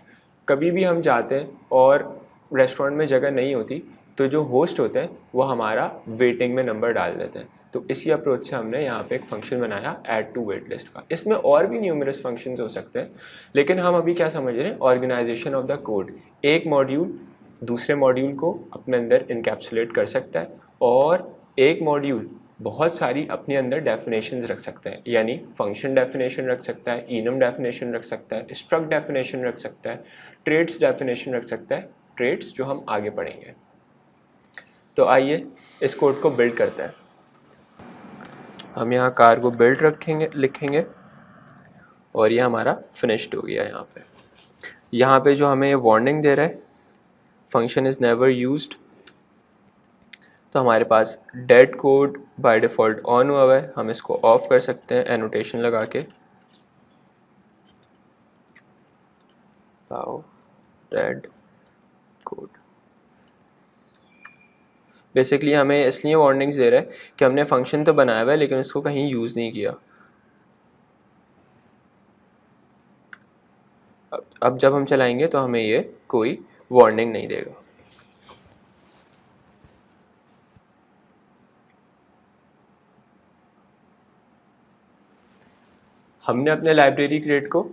कभी भी हम जाते हैं और रेस्टोरेंट में जगह नहीं होती, तो जो होस्ट होते हैं वो हमारा वेटिंग में नंबर डाल देते हैं, तो इसी अप्रोच से हमने यहाँ पे एक फंक्शन बनाया ऐड टू वेट लिस्ट का। इसमें और भी न्यूमरस फंक्शंस हो सकते हैं, लेकिन हम अभी क्या समझ रहे हैं, ऑर्गेनाइजेशन ऑफ द कोड। एक मॉड्यूल दूसरे मॉड्यूल को अपने अंदर इनकैप्सुलेट कर सकता है, और एक मॉड्यूल बहुत सारी अपने अंदर डेफिनेशंस रख सकते हैं, यानी फंक्शन डेफिनेशन रख सकता है, इनम डेफिनेशन रख सकता है, स्ट्रक्ट डेफिनेशन रख सकता है, ट्रेड्स डेफिनेशन रख सकता है, ट्रेड्स जो हम आगे पढ़ेंगे। तो आइए इस कोड को बिल्ड करते हैं। हम यहाँ कार्गो बिल्ड रखेंगे, लिखेंगे, और ये हमारा फिनिश्ड हो गया। यहाँ पे जो हमें ये वार्निंग दे रहा है फंक्शन इज़ नेवर यूज्ड, तो हमारे पास dead code by default on हुआ है, हम इसको ऑफ कर सकते हैं एनोटेशन लगा के, डेड कोड। बेसिकली हमें इसलिए वार्निंग्स दे रहा है कि हमने फंक्शन तो बनाया हुआ है लेकिन उसको कहीं यूज़ नहीं किया। अब जब हम चलाएंगे तो हमें ये कोई वार्निंग नहीं देगा। हमने अपने लाइब्रेरी क्रिएट को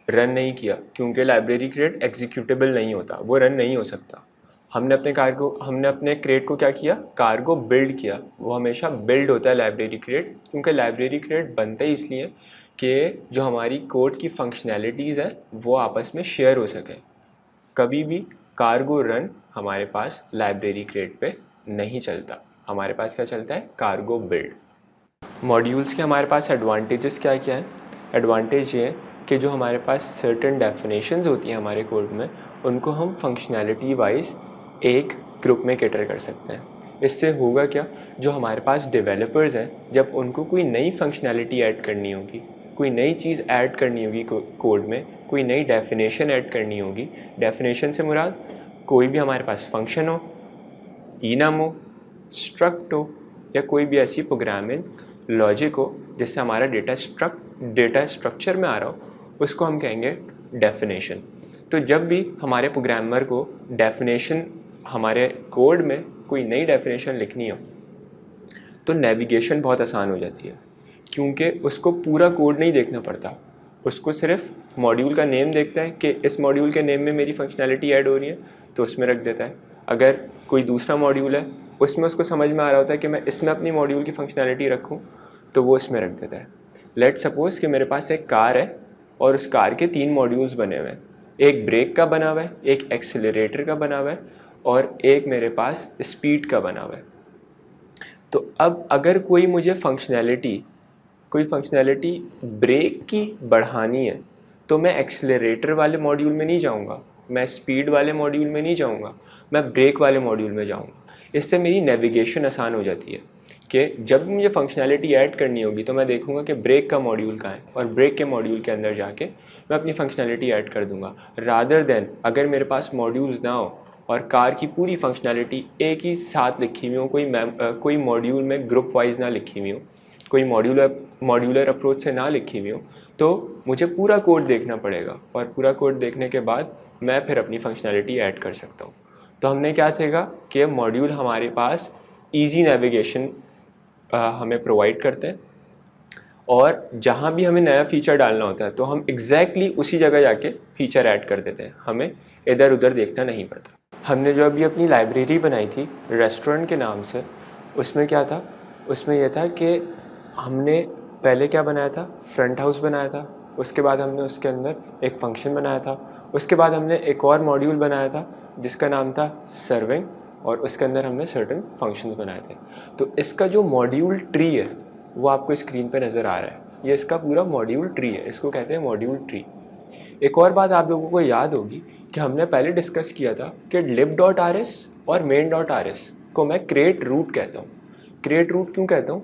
रन नहीं किया, क्योंकि लाइब्रेरी क्रिएट एग्जीक्यूटेबल नहीं होता, वो रन नहीं हो सकता। हमने अपने क्रिएट को क्या किया, कार्गो बिल्ड किया। वो हमेशा बिल्ड होता है लाइब्रेरी क्रिएट, क्योंकि लाइब्रेरी क्रिएट बनता ही इसलिए कि जो हमारी कोड की फंक्शनैलिटीज़ हैं वो आपस में शेयर हो सके। कभी भी कार्गो रन हमारे पास लाइब्रेरी क्रिएट पे नहीं चलता, हमारे पास क्या चलता है, कार्गो बिल्ड। मॉड्यूल्स के हमारे पास एडवांटेजेस क्या क्या हैं। एडवांटेज ये है कि जो हमारे पास सर्टेन डेफिनेशंस होती हैं हमारे कोड में, उनको हम फंक्शनैलिटी वाइज एक ग्रुप में कैटर कर सकते हैं। इससे होगा क्या, जो हमारे पास डेवलपर्स हैं, जब उनको कोई नई फंक्शनैलिटी ऐड करनी होगी, कोई नई चीज़ ऐड करनी होगी कोड में, कोई नई डेफिनेशन ऐड करनी होगी, डेफिनेशन से मुराद कोई भी हमारे पास फंक्शन हो, इनम हो, स्ट्रक्ट हो, या कोई भी ऐसी प्रोग्रामिंग लॉजिक हो जिससे हमारा डेटा स्ट्रक्चर में आ रहा हो, उसको हम कहेंगे डेफिनेशन। तो जब भी हमारे प्रोग्रामर को डेफिनेशन, हमारे कोड में कोई नई डेफिनेशन लिखनी हो, तो नेविगेशन बहुत आसान हो जाती है, क्योंकि उसको पूरा कोड नहीं देखना पड़ता। उसको सिर्फ मॉड्यूल का नेम देखता है कि इस मॉड्यूल के नेम में मेरी फंक्शनैलिटी ऐड हो रही है, तो उसमें रख देता है। अगर कोई दूसरा मॉड्यूल है, उसमें उसको समझ में आ रहा होता है कि मैं इसमें अपनी मॉड्यूल की फंक्शनैलिटी रखूँ, तो वो इसमें रख देता है। लेट सपोज़ कि मेरे पास एक कार है और उस कार के 3 मॉड्यूल्स बने हुए हैं। एक ब्रेक का बना हुआ है, एक एक्सेलरेटर का बना हुआ है, और एक मेरे पास स्पीड का बना हुआ है। तो अब अगर कोई मुझे कोई फंक्शनैलिटी ब्रेक की बढ़ानी है, तो मैं एक्सेलरेटर वाले मॉड्यूल में नहीं जाऊंगा, मैं स्पीड वाले मॉड्यूल में नहीं जाऊंगा, मैं ब्रेक वाले मॉड्यूल में जाऊंगा। इससे मेरी नेविगेशन आसान हो जाती है कि जब मुझे फंक्शनैलिटी ऐड करनी होगी तो मैं देखूंगा कि ब्रेक का मॉड्यूल कहाँ है, और ब्रेक के मॉड्यूल के अंदर जाके मैं अपनी फंक्शनैलिटी ऐड कर दूंगा, रादर देन अगर मेरे पास मॉड्यूल्स ना हो और कार की पूरी फंक्शनैलिटी एक ही साथ लिखी हुई हो, कोई मॉड्यूल में ग्रुप वाइज ना लिखी हुई हो, कोई मॉड्यूलर अप्रोच से ना लिखी हुई हो, तो मुझे पूरा कोड देखना पड़ेगा, और पूरा कोड देखने के बाद मैं फिर अपनी फंक्शनैलिटी ऐड कर सकता हूँ। तो हमने क्या सीखा कि मॉड्यूल हमारे पास ईजी नेविगेशन हमें प्रोवाइड करते हैं, और जहाँ भी हमें नया फ़ीचर डालना होता है तो हम एग्जैक्टली उसी जगह जाके फ़ीचर ऐड कर देते हैं, हमें इधर उधर देखना नहीं पड़ता। हमने जो अभी अपनी लाइब्रेरी बनाई थी रेस्टोरेंट के नाम से, उसमें क्या था, उसमें यह था कि हमने पहले क्या बनाया था, फ्रंट हाउस बनाया था, उसके बाद हमने उसके अंदर एक फंक्शन बनाया था, उसके बाद हमने एक और मॉड्यूल बनाया था जिसका नाम था सर्विंग, और उसके अंदर हमने सर्टेन फंक्शंस बनाए थे। तो इसका जो मॉड्यूल ट्री है वो आपको स्क्रीन पे नज़र आ रहा है, ये इसका पूरा मॉड्यूल ट्री है, इसको कहते हैं मॉड्यूल ट्री। एक और बात आप लोगों को याद होगी कि हमने पहले डिस्कस किया था कि lib.rs और main.rs को मैं क्रिएट रूट कहता हूँ। क्रिएट रूट क्यों कहता हूँ?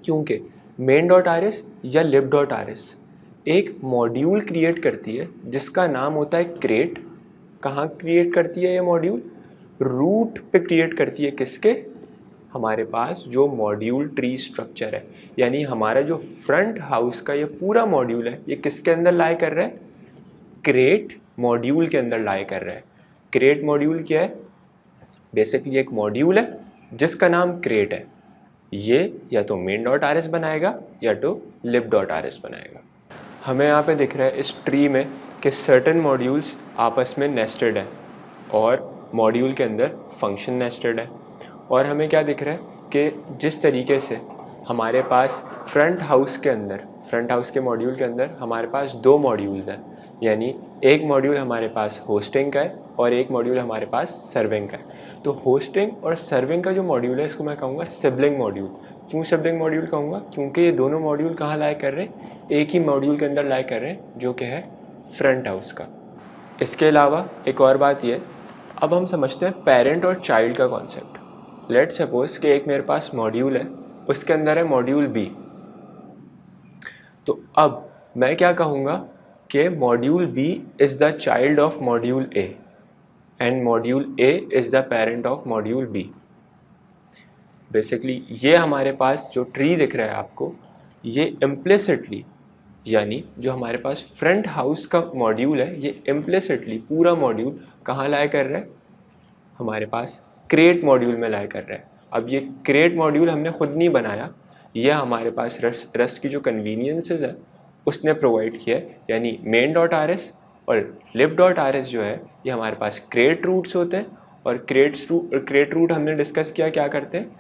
क्योंकि main.rs या lib.rs एक मॉड्यूल क्रिएट करती है जिसका नाम होता है क्रिएट। कहाँ क्रिएट करती है ये मॉड्यूल? रूट पे क्रिएट करती है। किसके? हमारे पास जो मॉड्यूल ट्री स्ट्रक्चर है, यानी हमारा जो फ्रंट हाउस का ये पूरा मॉड्यूल है, ये किसके अंदर लाई कर रहा है? क्रिएट मॉड्यूल के अंदर लाई कर रहा है। क्रिएट मॉड्यूल क्या है? बेसिकली एक मॉड्यूल है जिसका नाम क्रिएट है। ये या तो main.rs बनाएगा या तो lib.rs बनाएगा। हमें यहाँ पे दिख रहा है इस ट्री में कि सर्टेन मॉड्यूल्स आपस में नेस्टेड है, और मॉड्यूल के अंदर फंक्शन नेस्टेड है। और हमें क्या दिख रहा है कि जिस तरीके से हमारे पास फ्रंट हाउस के मॉड्यूल के अंदर हमारे पास 2 मॉड्यूल्स हैं, यानी एक मॉड्यूल हमारे पास होस्टिंग का है और एक मॉड्यूल हमारे पास सर्विंग का है। तो होस्टिंग और सर्विंग का जो मॉड्यूल है इसको मैं कहूँगा सिबलिंग मॉड्यूल। क्यों सिबलिंग मॉड्यूल कहूँगा? क्योंकि ये दोनों मॉड्यूल कहाँ लाई कर रहे हैं? एक ही मॉड्यूल के अंदर लाई कर रहे हैं, जो कि है फ्रंट हाउस का। इसके अलावा एक और बात ये, अब हम समझते हैं पेरेंट और चाइल्ड का कॉन्सेप्ट। लेट सपोज कि एक मेरे पास मॉड्यूल है, उसके अंदर है मॉड्यूल बी। तो अब मैं क्या कहूँगा कि module B is the child of module A and module A is the parent of module B. Basically ये हमारे पास जो ट्री दिख रहा है आपको, ये इम्प्लिसिटली, यानी जो हमारे पास फ्रंट हाउस का मॉड्यूल है, ये इम्प्लिसिटली पूरा मॉड्यूल कहाँ लाया कर रहा है? हमारे पास क्रिएट मॉड्यूल में लाया कर रहा है। अब ये क्रिएट मॉड्यूल हमने खुद नहीं बनाया, ये हमारे पास रस्ट की जो कन्वीनियंसेस है उसने प्रोवाइड किया है, यानी main.rs और lib.rs जो है ये हमारे पास क्रिएट रूट्स होते हैं। और क्रिएट रूट हमने डिस्कस किया क्या करते हैं?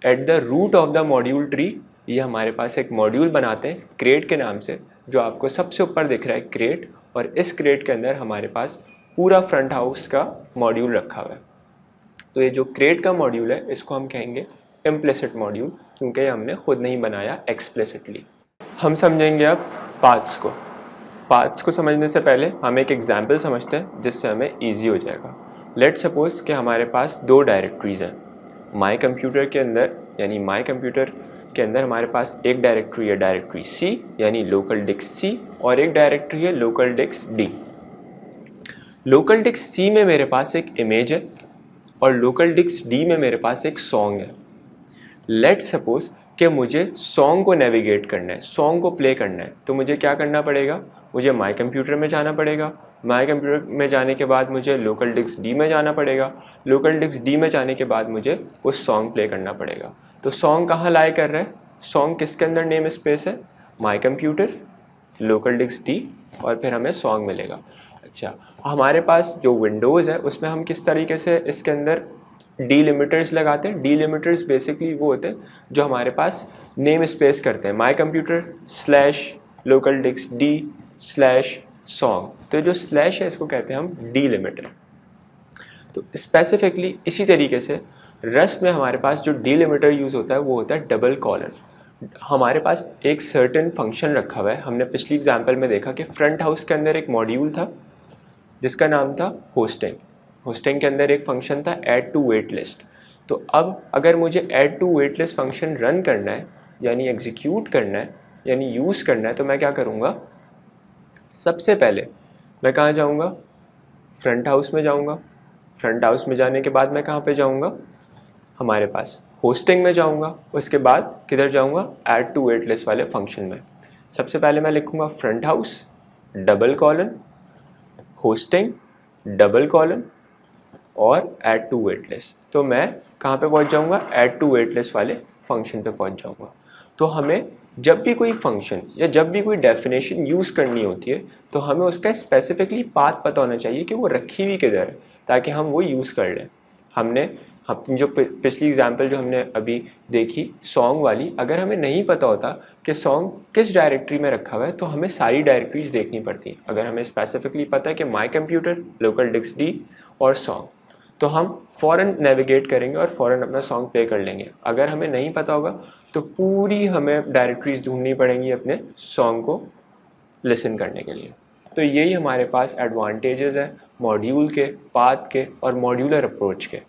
At the root of the module tree ये हमारे पास एक मॉड्यूल बनाते हैं क्रिएट के नाम से, जो आपको सबसे ऊपर दिख रहा है क्रिएट, और इस क्रिएट के अंदर हमारे पास पूरा फ्रंट हाउस का मॉड्यूल रखा हुआ है। तो ये जो क्रिएट का मॉड्यूल है इसको हम कहेंगे इम्प्लिसिट मॉड्यूल, क्योंकि हमने खुद नहीं बनाया एक्सप्लिसिटली। हम समझेंगे अब पाथ्स को समझने से पहले हम एक एग्जाम्पल समझते हैं जिससे हमें ईजी हो जाएगा। लेट सपोज कि हमारे पास 2 डायरेक्टरीज़ हैं माई कंप्यूटर के अंदर, यानी माई कंप्यूटर के अंदर हमारे पास एक डायरेक्टरी है डायरेक्टरी C यानी लोकल डिस्क C, और एक डायरेक्टरी है local disk D। Local disk C में मेरे पास एक इमेज है और लोकल डिस्क D में मेरे पास एक सॉन्ग है। लेट सपोज कि मुझे सॉन्ग को नेविगेट करना है, सॉन्ग को प्ले करना है, तो मुझे क्या करना पड़ेगा, मुझे माई कंप्यूटर में जाना पड़ेगा। माई कंप्यूटर में जाने के बाद मुझे लोकल डिस्क D में जाना पड़ेगा। लोकल डिस्क D में जाने के बाद मुझे वो सॉन्ग प्ले करना पड़ेगा। तो सॉन्ग कहाँ लाई कर रहा है, सॉन्ग किसके अंदर नेम स्पेस है, my computer, local disk D, और फिर हमें सॉन्ग मिलेगा। अच्छा, हमारे पास जो विंडोज़ है उसमें हम किस तरीके से इसके अंदर डीलिमिटर्स लगाते हैं। डीलिमिटर्स बेसिकली वो होते हैं जो हमारे पास नेम स्पेस करते हैं, my computer slash local disk D slash song. तो जो स्लैश है इसको कहते हैं हम डीलिमिटर। तो स्पेसिफिकली इसी तरीके से रस्ट में हमारे पास जो डीलिमिटर यूज़ होता है वो होता है डबल कॉलन। हमारे पास एक सर्टेन फंक्शन रखा हुआ है। हमने पिछली एग्जांपल में देखा कि फ्रंट हाउस के अंदर एक मॉड्यूल था जिसका नाम था होस्टिंग। होस्टिंग के अंदर एक फंक्शन था ऐड टू वेट लिस्ट। तो अब अगर मुझे add to wait list function run करना है, यानी एग्जीक्यूट करना है, यानी यूज़ करना है, तो मैं क्या करूँगा, सबसे पहले मैं कहाँ जाऊँगा, फ्रंट हाउस में जाऊँगा। फ्रंट हाउस में जाने के बाद मैं कहाँ पे जाऊँगा, हमारे पास होस्टिंग में जाऊँगा। उसके बाद किधर जाऊँगा, ऐड टू वेट लिस्ट वाले फंक्शन में। सबसे पहले मैं लिखूँगा front house double colon hosting double colon और ऐड टू वेट लिस्ट। तो मैं कहाँ पे पहुँच जाऊँगा, ऐड टू वेट लिस्ट वाले फंक्शन पे पहुँच जाऊँगा। तो हमें जब भी कोई फंक्शन या जब भी कोई डेफिनेशन यूज़ करनी होती है तो हमें उसका स्पेसिफिकली पाथ पता होना चाहिए कि वो रखी हुई किधर है, ताकि हम वो यूज़ कर लें। हमने जो पिछली एग्जांपल जो हमने अभी देखी सॉन्ग वाली, अगर हमें नहीं पता होता कि सॉन्ग किस डायरेक्टरी में रखा हुआ है तो हमें सारी डायरेक्टरीज देखनी पड़ती। अगर हमें स्पेसिफिकली पता है कि my computer local disk D और सॉन्ग, तो हम फ़ौरन नेविगेट करेंगे और फ़ौरन अपना सॉन्ग प्ले कर लेंगे। अगर हमें नहीं पता होगा तो पूरी हमें डायरेक्टरीज ढूंढनी पड़ेंगी अपने सॉन्ग को लिसन करने के लिए। तो यही हमारे पास एडवांटेजेस है मॉड्यूल के, पाथ के और मॉड्यूलर अप्रोच के।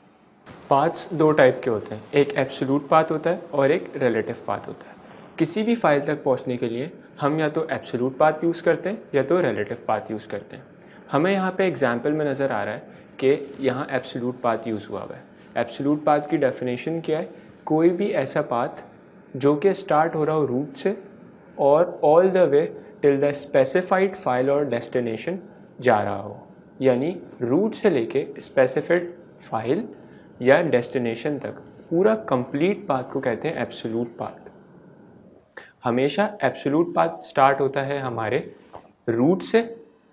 पाथ्स 2 टाइप के होते हैं, एक एब्सोल्यूट पाथ होता है और एक रिलेटिव पाथ होता है। किसी भी फाइल तक पहुंचने के लिए हम या तो एब्सोल्यूट पाथ यूज़ करते हैं या तो रिलेटिव पाथ यूज़ करते हैं। हमें यहाँ पे एग्जांपल में नज़र आ रहा है कि यहाँ एब्सोल्यूट पाथ यूज़ हुआ है। एब्सोल्यूट पाथ की डेफिनेशन क्या है, कोई भी ऐसा पाथ जो कि स्टार्ट हो रहा हो रूट से और all the way till the specified file और डेस्टिनेशन जा रहा हो, यानी रूट से लेके स्पेसिफाइड फाइल या डेस्टिनेशन तक पूरा कंप्लीट पाथ को कहते हैं एब्सोल्यूट पाथ। हमेशा एब्सोल्यूट पाथ स्टार्ट होता है हमारे रूट से,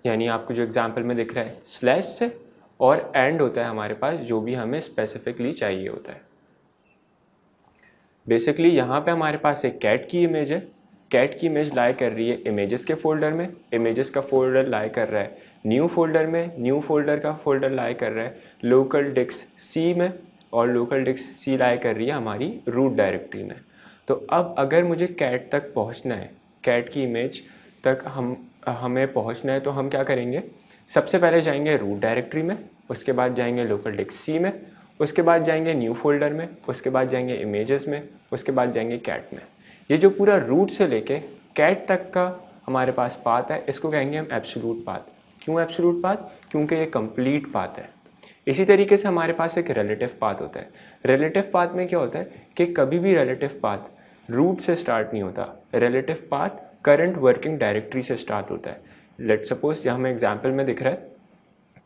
यानी आपको जो एग्जांपल में दिख रहा है स्लैश से, और एंड होता है हमारे पास जो भी हमें स्पेसिफिकली चाहिए होता है। बेसिकली यहाँ पे हमारे पास एक कैट की इमेज है। कैट की इमेज लाई कर रही है इमेजेस के फोल्डर में, इमेजेस का फोल्डर लाई कर रहा है न्यू फोल्डर में, न्यू फोल्डर का फोल्डर लाई कर रहा है लोकल डिस्क C में, और लोकल डिस्क C लाई कर रही है हमारी रूट डायरेक्टरी में। तो अब अगर मुझे कैट तक पहुंचना है, कैट की इमेज तक हमें पहुंचना है, तो हम क्या करेंगे, सबसे पहले जाएंगे रूट डायरेक्टरी में, उसके बाद जाएंगे लोकल डिस्क C में, उसके बाद जाएंगे न्यू फोल्डर में, उसके बाद जाएंगे इमेजेस में, उसके बाद जाएंगे कैट में। ये जो पूरा रूट से लेके कैट तक का हमारे पास पाथ है, इसको कहेंगे हम एब्सोल्यूट पाथ। क्यों एब्सोल्यूट पाथ, क्योंकि ये कंप्लीट पाथ है। इसी तरीके से हमारे पास एक रिलेटिव पाथ होता है। रिलेटिव पाथ में क्या होता है कि कभी भी रिलेटिव पाथ रूट से स्टार्ट नहीं होता, relative path current working directory से स्टार्ट होता है। लेट सपोज यहाँ हमें एग्जाम्पल में दिख रहा है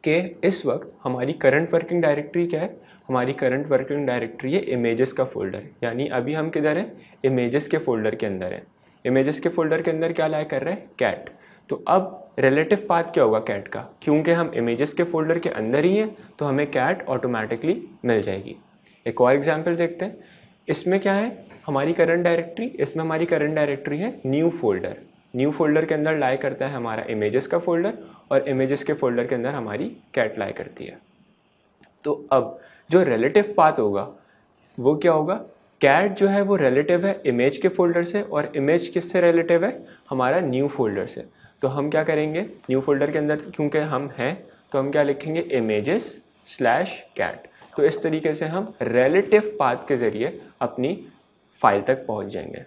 कि इस वक्त हमारी करंट वर्किंग डायरेक्टरी क्या है, हमारी करंट वर्किंग डायरेक्टरी है इमेजेस का फोल्डर, यानी अभी हम किधर हैं, इमेजेस के फोल्डर के अंदर है। इमेजेस के फोल्डर के अंदर क्या लाया कर रहे हैं, कैट। तो अब रिलेटिव पाथ क्या होगा कैट का, क्योंकि हम इमेजेस के फोल्डर के अंदर ही हैं तो हमें कैट ऑटोमेटिकली मिल जाएगी। एक और एग्जांपल देखते हैं। इसमें क्या है, हमारी करंट डायरेक्टरी, इसमें हमारी करंट डायरेक्टरी है न्यू फोल्डर। न्यू फोल्डर के अंदर लाई करता है हमारा इमेजेस का फोल्डर, और इमेजेस के फोल्डर के अंदर हमारी कैट लाई करती है। तो अब जो रिलेटिव पाथ होगा वो क्या होगा, कैट जो है वो रिलेटिव है इमेज के फोल्डर से, और इमेज किससे रिलेटिव है, हमारा न्यू फोल्डर से। तो हम क्या करेंगे, न्यू फोल्डर के अंदर क्योंकि हम हैं तो हम क्या लिखेंगे, इमेजेस /cat। तो इस तरीके से हम रिलेटिव पाथ के ज़रिए अपनी फाइल तक पहुंच जाएंगे।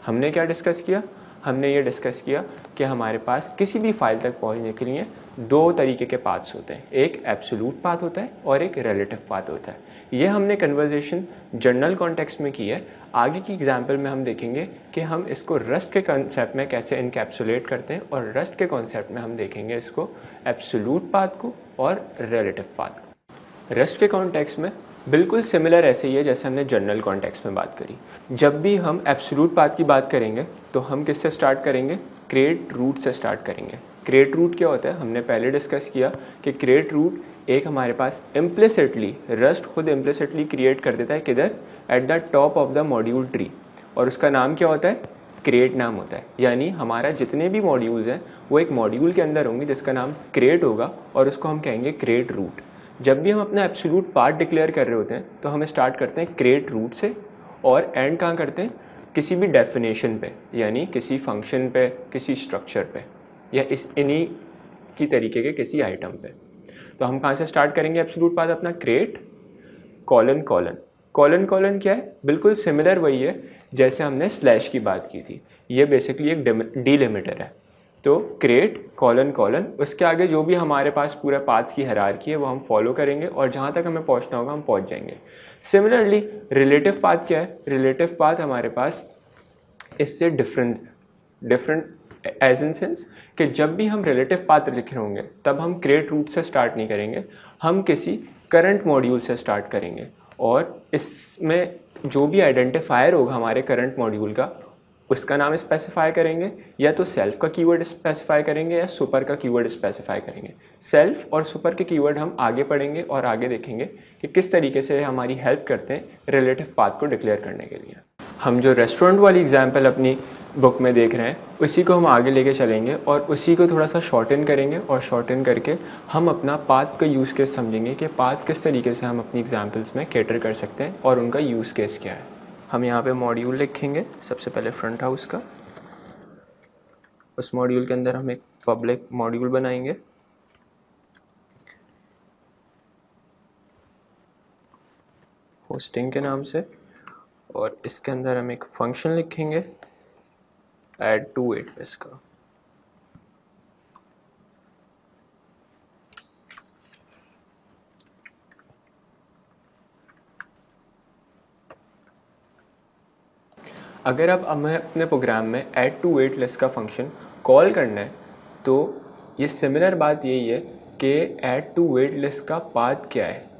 हमने क्या डिस्कस किया? हमने ये डिस्कस किया कि हमारे पास किसी भी फाइल तक पहुंचने के लिए दो तरीके के पाथ्स होते हैं, एक एब्सोल्यूट पाथ होता है और एक रिलेटिव पाथ होता है। ये हमने कन्वर्सेशन जनरल कॉन्टेक्स्ट में की है। आगे की एग्जाम्पल में हम देखेंगे कि हम इसको रस्ट के कॉन्सेप्ट में कैसे इनकैप्सुलेट करते हैं, और रस्ट के कॉन्सेप्ट में हम देखेंगे इसको एब्सोल्यूट पाथ को और रिलेटिव पाथ को। रस्ट के कॉन्टेक्स्ट में बिल्कुल सिमिलर ऐसे ही है जैसे हमने जनरल कॉन्टेक्स्ट में बात करी। जब भी हम एब्सोल्यूट पाथ की बात करेंगे तो हम किससे स्टार्ट करेंगे? क्रिएट रूट से स्टार्ट करेंगे। क्रिएट रूट क्या होता है? हमने पहले डिस्कस किया कि क्रिएट रूट एक हमारे पास इम्प्लिसिटली, रस्ट खुद इम्प्लिसिटली क्रिएट कर देता है किधर? At the top of the module tree, और उसका नाम क्या होता है? क्रिएट नाम होता है। यानी हमारा जितने भी मॉड्यूल्स हैं वो एक मॉड्यूल के अंदर होंगे जिसका नाम क्रिएट होगा, और उसको हम कहेंगे क्रिएट रूट। जब भी हम अपना एब्सोल्यूट पाथ डिक्लेयर कर रहे होते हैं तो हम स्टार्ट करते हैं क्रिएट रूट से, और एंड कहाँ करते हैं? किसी भी डेफिनेशन पे, यानी किसी फंक्शन पे, किसी स्ट्रक्चर पे, या इन्हीं की तरीके के किसी आइटम पे। तो हम कहाँ से स्टार्ट करेंगे एब्सोल्यूट पाथ अपना? Create colon colon. Colon colon क्या है? बिल्कुल सिमिलर वही है जैसे हमने स्लैश की बात की थी। ये बेसिकली एक डिलिमिटर है। तो क्रिएट कॉलन कॉलन, उसके आगे जो भी हमारे पास पूरा पाथ्स की हायरार्की है वो हम फॉलो करेंगे, और जहाँ तक हमें पहुँचना होगा हम पहुँच जाएंगे। सिमिलरली रिलेटिव पाथ क्या है? रिलेटिव पाथ हमारे पास इससे डिफरेंट एज इन सेंस कि जब भी हम रिलेटिव पाथ लिख रहे होंगे तब हम क्रिएट रूट से स्टार्ट नहीं करेंगे, हम किसी करंट मॉड्यूल से स्टार्ट करेंगे, और इसमें जो भी आइडेंटिफायर होगा हमारे करंट मॉड्यूल का उसका नाम स्पेसिफाई करेंगे, या तो सेल्फ का कीवर्ड स्पेसिफाई करेंगे या सुपर का कीवर्ड स्पेसिफाई करेंगे। सेल्फ और सुपर के कीवर्ड हम आगे पढ़ेंगे और आगे देखेंगे कि किस तरीके से हमारी हेल्प करते हैं रिलेटिव पाथ को डिक्लेयर करने के लिए। हम जो रेस्टोरेंट वाली एग्जाम्पल अपनी बुक में देख रहे हैं उसी को हम आगे लेके चलेंगे और उसी को थोड़ा सा शॉर्टन करेंगे, और शॉर्टन करके हम अपना पाथ का यूज़ केस समझेंगे कि पाथ किस तरीके से हम अपनी एग्जाम्पल्स में कैटर कर सकते हैं और उनका यूज़ केस क्या है। हम यहाँ पे मॉड्यूल लिखेंगे, सबसे पहले फ्रंट हाउस का। उस मॉड्यूल के अंदर हम एक पब्लिक मॉड्यूल बनाएंगे, होस्टिंग के नाम से, और इसके अंदर हम एक फंक्शन लिखेंगे ऐड टू वेटलेस का। अगर अब हमें अपने प्रोग्राम में ऐड टू वेटलेस का फंक्शन कॉल करना है तो ये सिमिलर बात यही है कि ऐड टू वेटलेस का पाथ क्या है।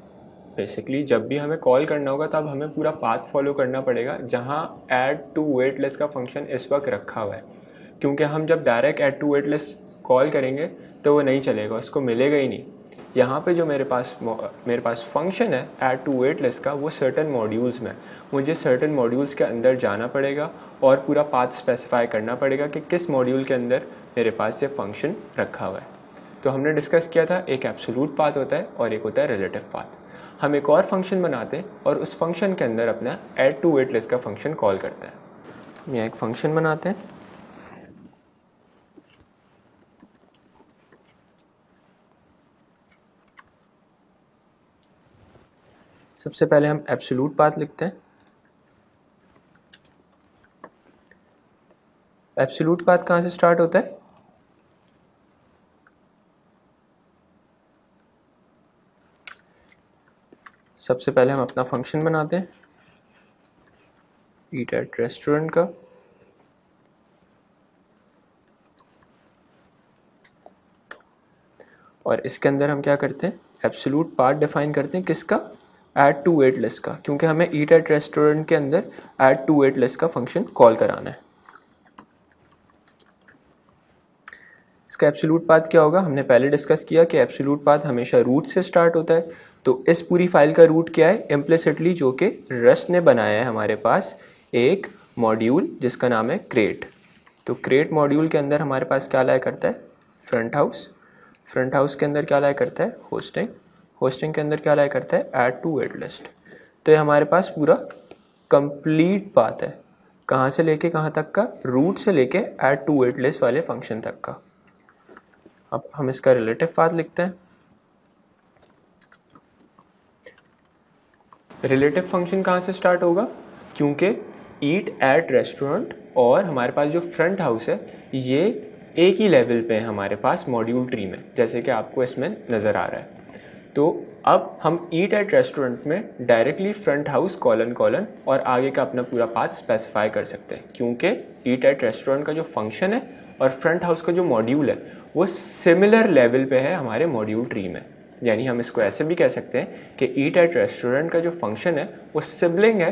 बेसिकली जब भी हमें कॉल करना होगा तब हमें पूरा पाथ फॉलो करना पड़ेगा जहाँ ऐड टू वेटलेस का फंक्शन इस वक्त रखा हुआ है, क्योंकि हम जब direct add to waitlist call करेंगे तो वो नहीं चलेगा, उसको मिलेगा ही नहीं। यहाँ पे जो मेरे पास फंक्शन है ऐड टू वेटलेस का, वो सर्टेन मॉड्यूल्स में, मुझे सर्टेन मॉड्यूल्स के अंदर जाना पड़ेगा और पूरा पाथ स्पेसिफाई करना पड़ेगा कि किस मॉड्यूल के अंदर मेरे पास ये फंक्शन रखा हुआ है। तो हमने डिस्कस किया था एक एब्सोल्यूट पाथ होता है और एक होता है रिलेटिव पाथ। हम एक और फंक्शन बनाते हैं और उस फंक्शन के अंदर अपना ऐड टू वेटलेस का फंक्शन कॉल करते हैं। हम यहाँ एक फंक्शन बनाते हैं, सबसे पहले हम एब्सोल्यूट पाथ लिखते हैं। एब्सोल्यूट पाथ कहाँ से स्टार्ट होता है? सबसे पहले हम अपना फंक्शन बनाते हैं ईट एट रेस्टोरेंट का, और इसके अंदर हम क्या करते हैं? एब्सोल्यूट पाथ डिफाइन करते हैं, किसका? ऐड टू वेटलेस का, क्योंकि हमें ईट एट रेस्टोरेंट के अंदर ऐड टू वेटलेस का फंक्शन कॉल कराना है। इसका एब्सोल्यूट पाथ क्या होगा? हमने पहले डिस्कस किया कि एब्सोल्यूट पाथ हमेशा रूट से स्टार्ट होता है। तो इस पूरी फाइल का रूट क्या है? इम्प्लिसिटली जो कि रस्ट ने बनाया है हमारे पास एक मॉड्यूल जिसका नाम है क्रिएट। तो क्रिएट मॉड्यूल के अंदर हमारे पास क्या लाया करता है? Front house. फ्रंट हाउस के अंदर क्या लाया करता है? होस्टिंग। होस्टिंग के अंदर क्या लाया करता है? Add to wait list. तो ये हमारे पास पूरा कंप्लीट पाथ है, कहाँ से लेके कहाँ तक का? रूट से लेके ऐड टू वेट लिस्ट वाले फंक्शन तक का। अब हम इसका रिलेटिव पाथ लिखते हैं। रिलेटिव फंक्शन कहाँ से स्टार्ट होगा, क्योंकि ईट एट रेस्टोरेंट और हमारे पास जो फ्रंट हाउस है ये एक ही लेवल पे है हमारे पास मॉड्यूल ट्री में, जैसे कि आपको इसमें नज़र आ रहा है। तो अब हम ईट एट रेस्टोरेंट में directly front house colon colon और आगे का अपना पूरा पाथ स्पेसिफाई कर सकते हैं, क्योंकि ईट एट रेस्टोरेंट का जो फंक्शन है और फ्रंट हाउस का जो मॉड्यूल है वो सिमिलर लेवल पे है हमारे मॉड्यूल ट्री में। यानी हम इसको ऐसे भी कह सकते हैं कि ईट एट रेस्टोरेंट का जो फंक्शन है वो सिबलिंग है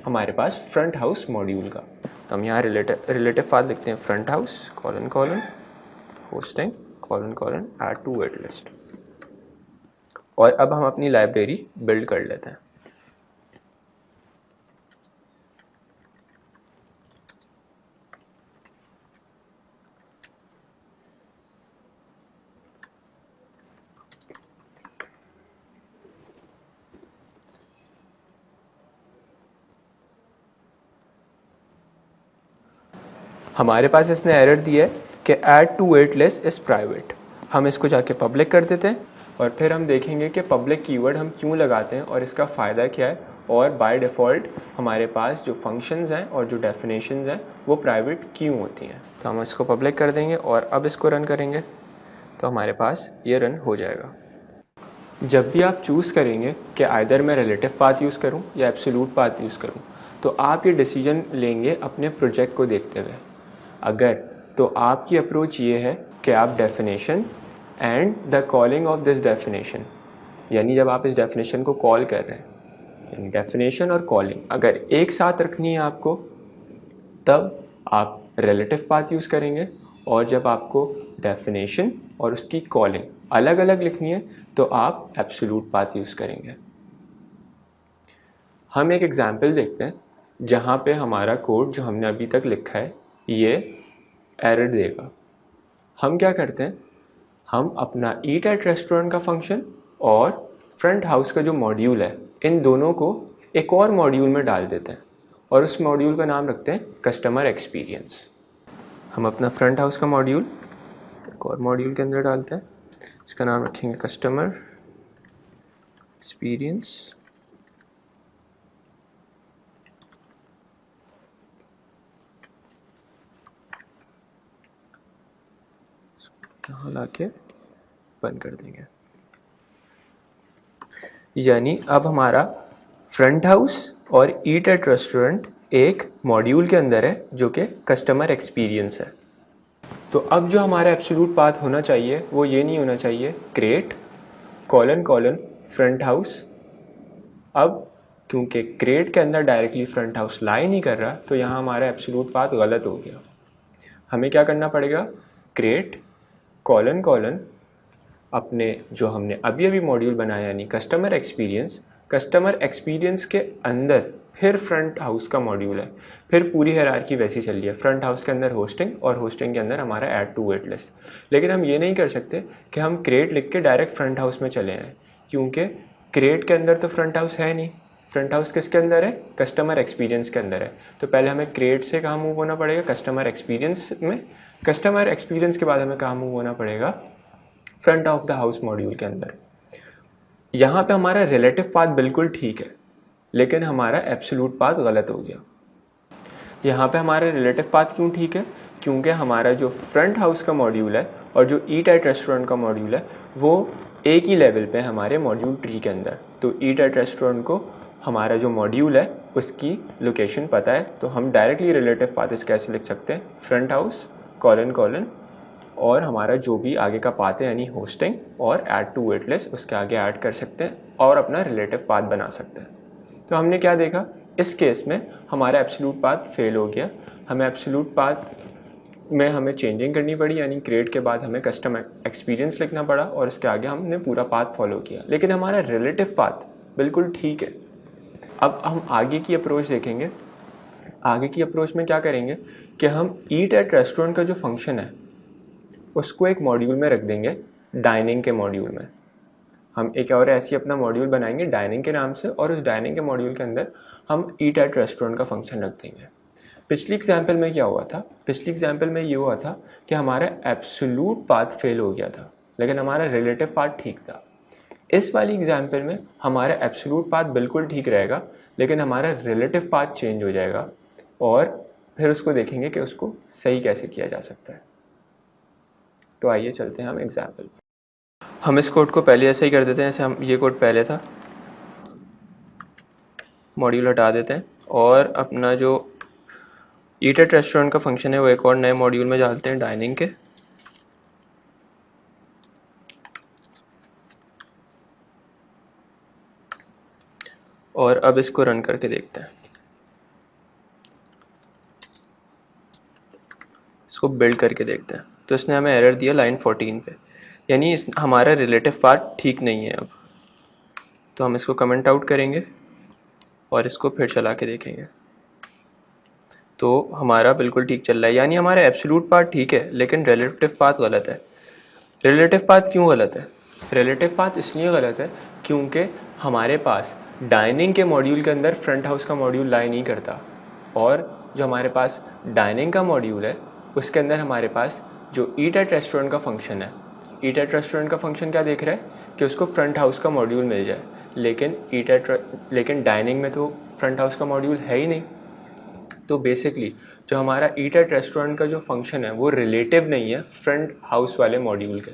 हमारे पास फ्रंट हाउस मॉड्यूल का। तो हम यहाँ रिलेटिव पाथ लिखते हैं, front house colon colon hosting colon colon add to wait list. और अब हम अपनी लाइब्रेरी बिल्ड कर लेते हैं। हमारे पास इसने एरर दिया है कि add to wait list is private. हम इसको जाके पब्लिक कर देते हैं और फिर हम देखेंगे कि पब्लिक कीवर्ड हम क्यों लगाते हैं और इसका फ़ायदा क्या है, और बाय डिफ़ॉल्ट हमारे पास जो फंक्शंस हैं और जो डेफिनेशंस हैं वो प्राइवेट क्यों होती हैं। तो हम इसको पब्लिक कर देंगे और अब इसको रन करेंगे तो हमारे पास ये रन हो जाएगा। जब भी आप चूज़ करेंगे कि आइदर मैं रिलेटिव पाथ यूज़ करूँ या एब्सोल्यूट पाथ यूज़ करूँ, तो आप ये डिसीजन लेंगे अपने प्रोजेक्ट को देखते हुए। अगर तो आपकी अप्रोच ये है कि आप definition and the calling of this definition, यानी जब आप इस डेफिनेशन को कॉल कर रहे हैं, यानी डेफिनेशन और कॉलिंग अगर एक साथ रखनी है आपको, तब आप रिलेटिव पाथ यूज़ करेंगे, और जब आपको डेफिनेशन और उसकी कॉलिंग अलग अलग लिखनी है तो आप एब्सोल्यूट पाथ यूज़ करेंगे। हम एक एग्जांपल देखते हैं जहाँ पे हमारा कोड जो हमने अभी तक लिखा है ये एरर देगा। हम क्या करते हैं, हम अपना ईट एट रेस्टोरेंट का फंक्शन और फ्रंट हाउस का जो मॉड्यूल है इन दोनों को एक और मॉड्यूल में डाल देते हैं और उस मॉड्यूल का नाम रखते हैं कस्टमर एक्सपीरियंस। हम अपना फ्रंट हाउस का मॉड्यूल एक और मॉड्यूल के अंदर डालते हैं, इसका नाम रखेंगे कस्टमर एक्सपीरियंस। यहाँ लाके बंद कर देंगे। यानी अब हमारा फ्रंट हाउस और ईट एट रेस्टोरेंट एक मॉड्यूल के अंदर है जो कि कस्टमर एक्सपीरियंस है। तो अब जो हमारा एब्सोल्यूट पाथ होना चाहिए वो ये नहीं होना चाहिए create colon colon front house. अब क्योंकि क्रिएट के अंदर डायरेक्टली फ्रंट हाउस लाई नहीं कर रहा, तो यहाँ हमारा एब्सोल्यूट पाथ गलत हो गया। हमें क्या करना पड़ेगा, क्रिएट कॉलन कॉलन अपने जो हमने अभी अभी मॉड्यूल बनाया यानी कस्टमर एक्सपीरियंस के अंदर फिर फ्रंट हाउस का मॉड्यूल है, फिर पूरी हायरार्की वैसी चल रही है। फ्रंट हाउस के अंदर होस्टिंग और होस्टिंग के अंदर हमारा ऐड टू वेट लिस्ट। लेकिन हम ये नहीं कर सकते कि हम क्रिएट लिख के डायरेक्ट फ्रंट हाउस में चले आएँ, क्योंकि क्रिएट के अंदर तो फ्रंट हाउस है नहीं। फ्रंट हाउस किसके अंदर है, कस्टमर एक्सपीरियंस के अंदर है। तो पहले हमें क्रिएट से कहाँ मूव होना पड़ेगा, कस्टमर एक्सपीरियंस में। कस्टमर एक्सपीरियंस के बाद हमें कहाँ मूव होना पड़ेगा, front of the house module के अंदर। यहाँ पे हमारा रिलेटिव पाथ बिल्कुल ठीक है, लेकिन हमारा एब्सोल्यूट पाथ गलत हो गया। यहाँ पे हमारा रिलेटिव पाथ क्यों ठीक है, क्योंकि हमारा जो फ्रंट हाउस का मॉड्यूल है और जो ईट एट रेस्टोरेंट का मॉड्यूल है वो एक ही लेवल पे हमारे मॉड्यूल ट्री के अंदर। तो ईट एट रेस्टोरेंट को हमारा जो मॉड्यूल है उसकी लोकेशन पता है, तो हम डायरेक्टली रिलेटिव पाथ कैसे लिख सकते हैं, फ्रंट हाउस कॉलन कॉलन और हमारा जो भी आगे का पाथ है यानी होस्टिंग और ऐड टू वेट लिस्ट उसके आगे ऐड कर सकते हैं और अपना रिलेटिव पाथ बना सकते हैं। तो हमने क्या देखा, इस केस में हमारा एब्सोल्यूट पाथ फेल हो गया। हमें एब्सोल्यूट पाथ में हमें चेंजिंग करनी पड़ी, यानी क्रिएट के बाद हमें कस्टमर एक्सपीरियंस लिखना पड़ा और इसके आगे हमने पूरा पाथ फॉलो किया, लेकिन हमारा रिलेटिव पाथ बिल्कुल ठीक है। अब हम आगे की अप्रोच देखेंगे। आगे की अप्रोच में क्या करेंगे कि हम ईट एट रेस्टोरेंट का जो फंक्शन है उसको एक मॉड्यूल में रख देंगे, डाइनिंग के मॉड्यूल में। हम एक और ऐसी अपना मॉड्यूल बनाएंगे डाइनिंग के नाम से, और उस डाइनिंग के मॉड्यूल के अंदर हम ईट एट रेस्टोरेंट का फंक्शन रख देंगे। पिछली एग्जाम्पल में क्या हुआ था, पिछली एग्जाम्पल में ये हुआ था कि हमारा एब्सोल्यूट पाथ फेल हो गया था, लेकिन हमारा रिलेटिव पाथ ठीक था। इस वाली एग्जाम्पल में हमारा एब्सोल्यूट पाथ बिल्कुल ठीक रहेगा, लेकिन हमारा रिलेटिव पाथ चेंज हो जाएगा और फिर उसको देखेंगे कि उसको सही कैसे किया जा सकता है। तो आइए चलते हैं हम एग्जाम्पल। हम इस कोड को पहले ऐसे ही कर देते हैं जैसे हम ये कोड पहले था, मॉड्यूल हटा देते हैं और अपना जो ईट एट रेस्टोरेंट का फंक्शन है वो एक और नए मॉड्यूल में डालते हैं, डाइनिंग के। और अब इसको रन करके देखते हैं, इसको बिल्ड करके देखते हैं। तो इसने हमें एरर दिया लाइन 14 पे, यानी हमारा रिलेटिव पार्ट ठीक नहीं है अब। तो हम इसको कमेंट आउट करेंगे और इसको फिर चला के देखेंगे तो हमारा बिल्कुल ठीक चल रहा है, यानी हमारा एब्सोल्यूट पार्ट ठीक है लेकिन रिलेटिव पाथ गलत है। रिलेटिव पाथ क्यों गलत है? रिलेटिव पाथ इसलिए गलत है क्योंकि हमारे पास डाइनिंग के मॉड्यूल के अंदर फ्रंट हाउस का मॉड्यूल लाई नहीं करता, और जो हमारे पास डाइनिंग का मॉड्यूल है उसके अंदर हमारे पास जो ईट एट रेस्टोरेंट का फंक्शन है, ईट एट रेस्टोरेंट का फंक्शन क्या देख रहा है कि उसको फ्रंट हाउस का मॉड्यूल मिल जाए, लेकिन डाइनिंग में तो फ्रंट हाउस का मॉड्यूल है ही नहीं। तो बेसिकली जो हमारा ईट एट रेस्टोरेंट का जो फंक्शन है वो रिलेटिव नहीं है फ्रंट हाउस वाले मॉड्यूल के,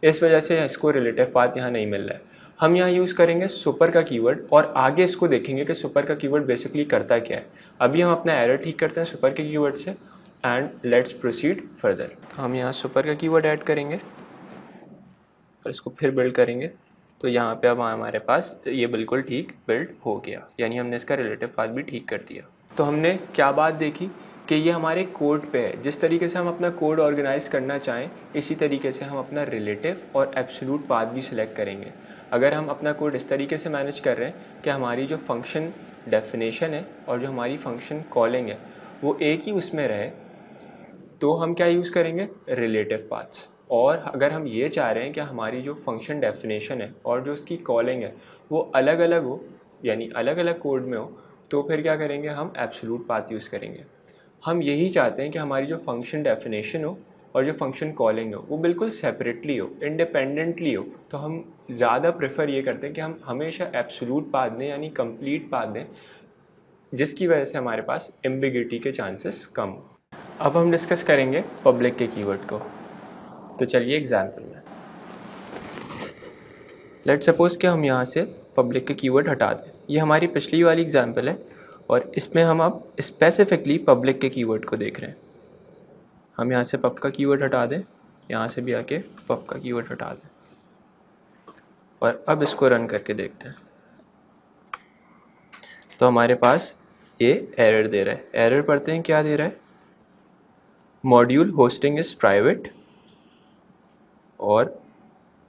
इस वजह से इसको रिलेटिव पाथ यहाँ नहीं मिल रहा है। हम यहाँ यूज़ करेंगे सुपर का कीवर्ड और आगे इसको देखेंगे कि सुपर का कीवर्ड बेसिकली करता क्या है। अभी हम अपना एरर ठीक करते हैं सुपर के कीवर्ड से एंड लेट्स प्रोसीड फर्दर। तो हम यहाँ सुपर का कीवर्ड ऐड करेंगे और इसको फिर बिल्ड करेंगे। तो यहाँ पे अब हमारे पास ये बिल्कुल ठीक बिल्ड हो गया, यानी हमने इसका रिलेटिव पाथ भी ठीक कर दिया। तो हमने क्या बात देखी कि ये हमारे कोड पे है, जिस तरीके से हम अपना कोड ऑर्गेनाइज करना चाहें इसी तरीके से हम अपना रिलेटिव और एब्सोल्यूट पाथ भी सिलेक्ट करेंगे। अगर हम अपना कोड इस तरीके से मैनेज कर रहे हैं कि हमारी जो फंक्शन डेफिनेशन है और जो हमारी फंक्शन कॉलिंग है वो एक ही उसमें रहे, तो हम क्या यूज़ करेंगे? Relative paths. और अगर हम ये चाह रहे हैं कि हमारी जो फंक्शन डेफिनेशन है और जो उसकी कॉलिंग है वो अलग अलग हो, यानी अलग अलग कोड में हो, तो फिर क्या करेंगे? हम एब्सोल्यूट पाथ यूज़ करेंगे। हम यही चाहते हैं कि हमारी जो फंक्शन डेफिनेशन हो और जो फंक्शन कॉलिंग हो वो बिल्कुल सेपरेटली हो, इंडिपेंडेंटली हो। तो हम ज़्यादा प्रेफर ये करते हैं कि हम हमेशा एब्सोल्यूट पाथ दें, यानी कंप्लीट पाथ दें, जिसकी वजह से हमारे पास एम्बिग्युइटी के चांसेस कम हो। अब हम डिस्कस करेंगे पब्लिक के कीवर्ड को। तो चलिए एग्जाम्पल में, लेट सपोज कि हम यहाँ से पब्लिक के कीवर्ड हटा दें। ये हमारी पिछली वाली एग्जाम्पल है और इसमें हम अब स्पेसिफिकली पब्लिक के कीवर्ड को देख रहे हैं। हम यहाँ से पब का कीवर्ड हटा दें, यहाँ से भी आके पब का कीवर्ड हटा दें और अब इसको रन करके देखते हैं। तो हमारे पास ये एरर दे रहा है। एरर पढ़ते हैं, क्या दे रहा है? मॉड्यूल होस्टिंग इज़ प्राइवेट, और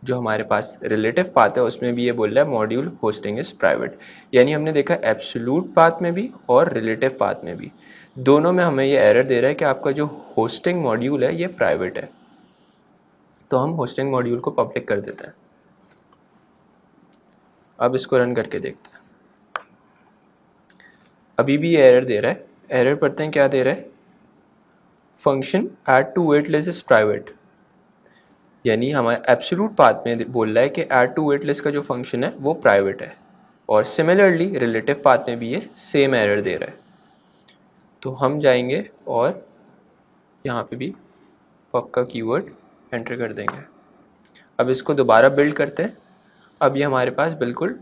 जो हमारे पास रिलेटिव पाथ है उसमें भी ये बोल रहा है मॉड्यूल होस्टिंग इज़ प्राइवेट। यानी हमने देखा एब्सोल्यूट पाथ में भी और रिलेटिव पाथ में भी, दोनों में हमें ये एरर दे रहा है कि आपका जो होस्टिंग मॉड्यूल है ये प्राइवेट है। तो हम होस्टिंग मॉड्यूल को पब्लिक कर देते हैं। अब इसको रन करके देखते हैं। अभी भी ये एरर दे रहा है। एरर पढ़ते हैं, क्या दे रहा है? Function add to wait list is private. यानी हमारे एब्सोल्यूट पाथ में बोल रहा है कि ऐड टू वेट लिस्ट का जो फंक्शन है वो प्राइवेट है, और सिमिलरली रिलेटिव पाथ में भी ये सेम एरर दे रहा है। तो हम जाएंगे और यहाँ पे भी पब का कीवर्ड एंटर कर देंगे। अब इसको दोबारा बिल्ड करते हैं। अब ये हमारे पास बिल्कुल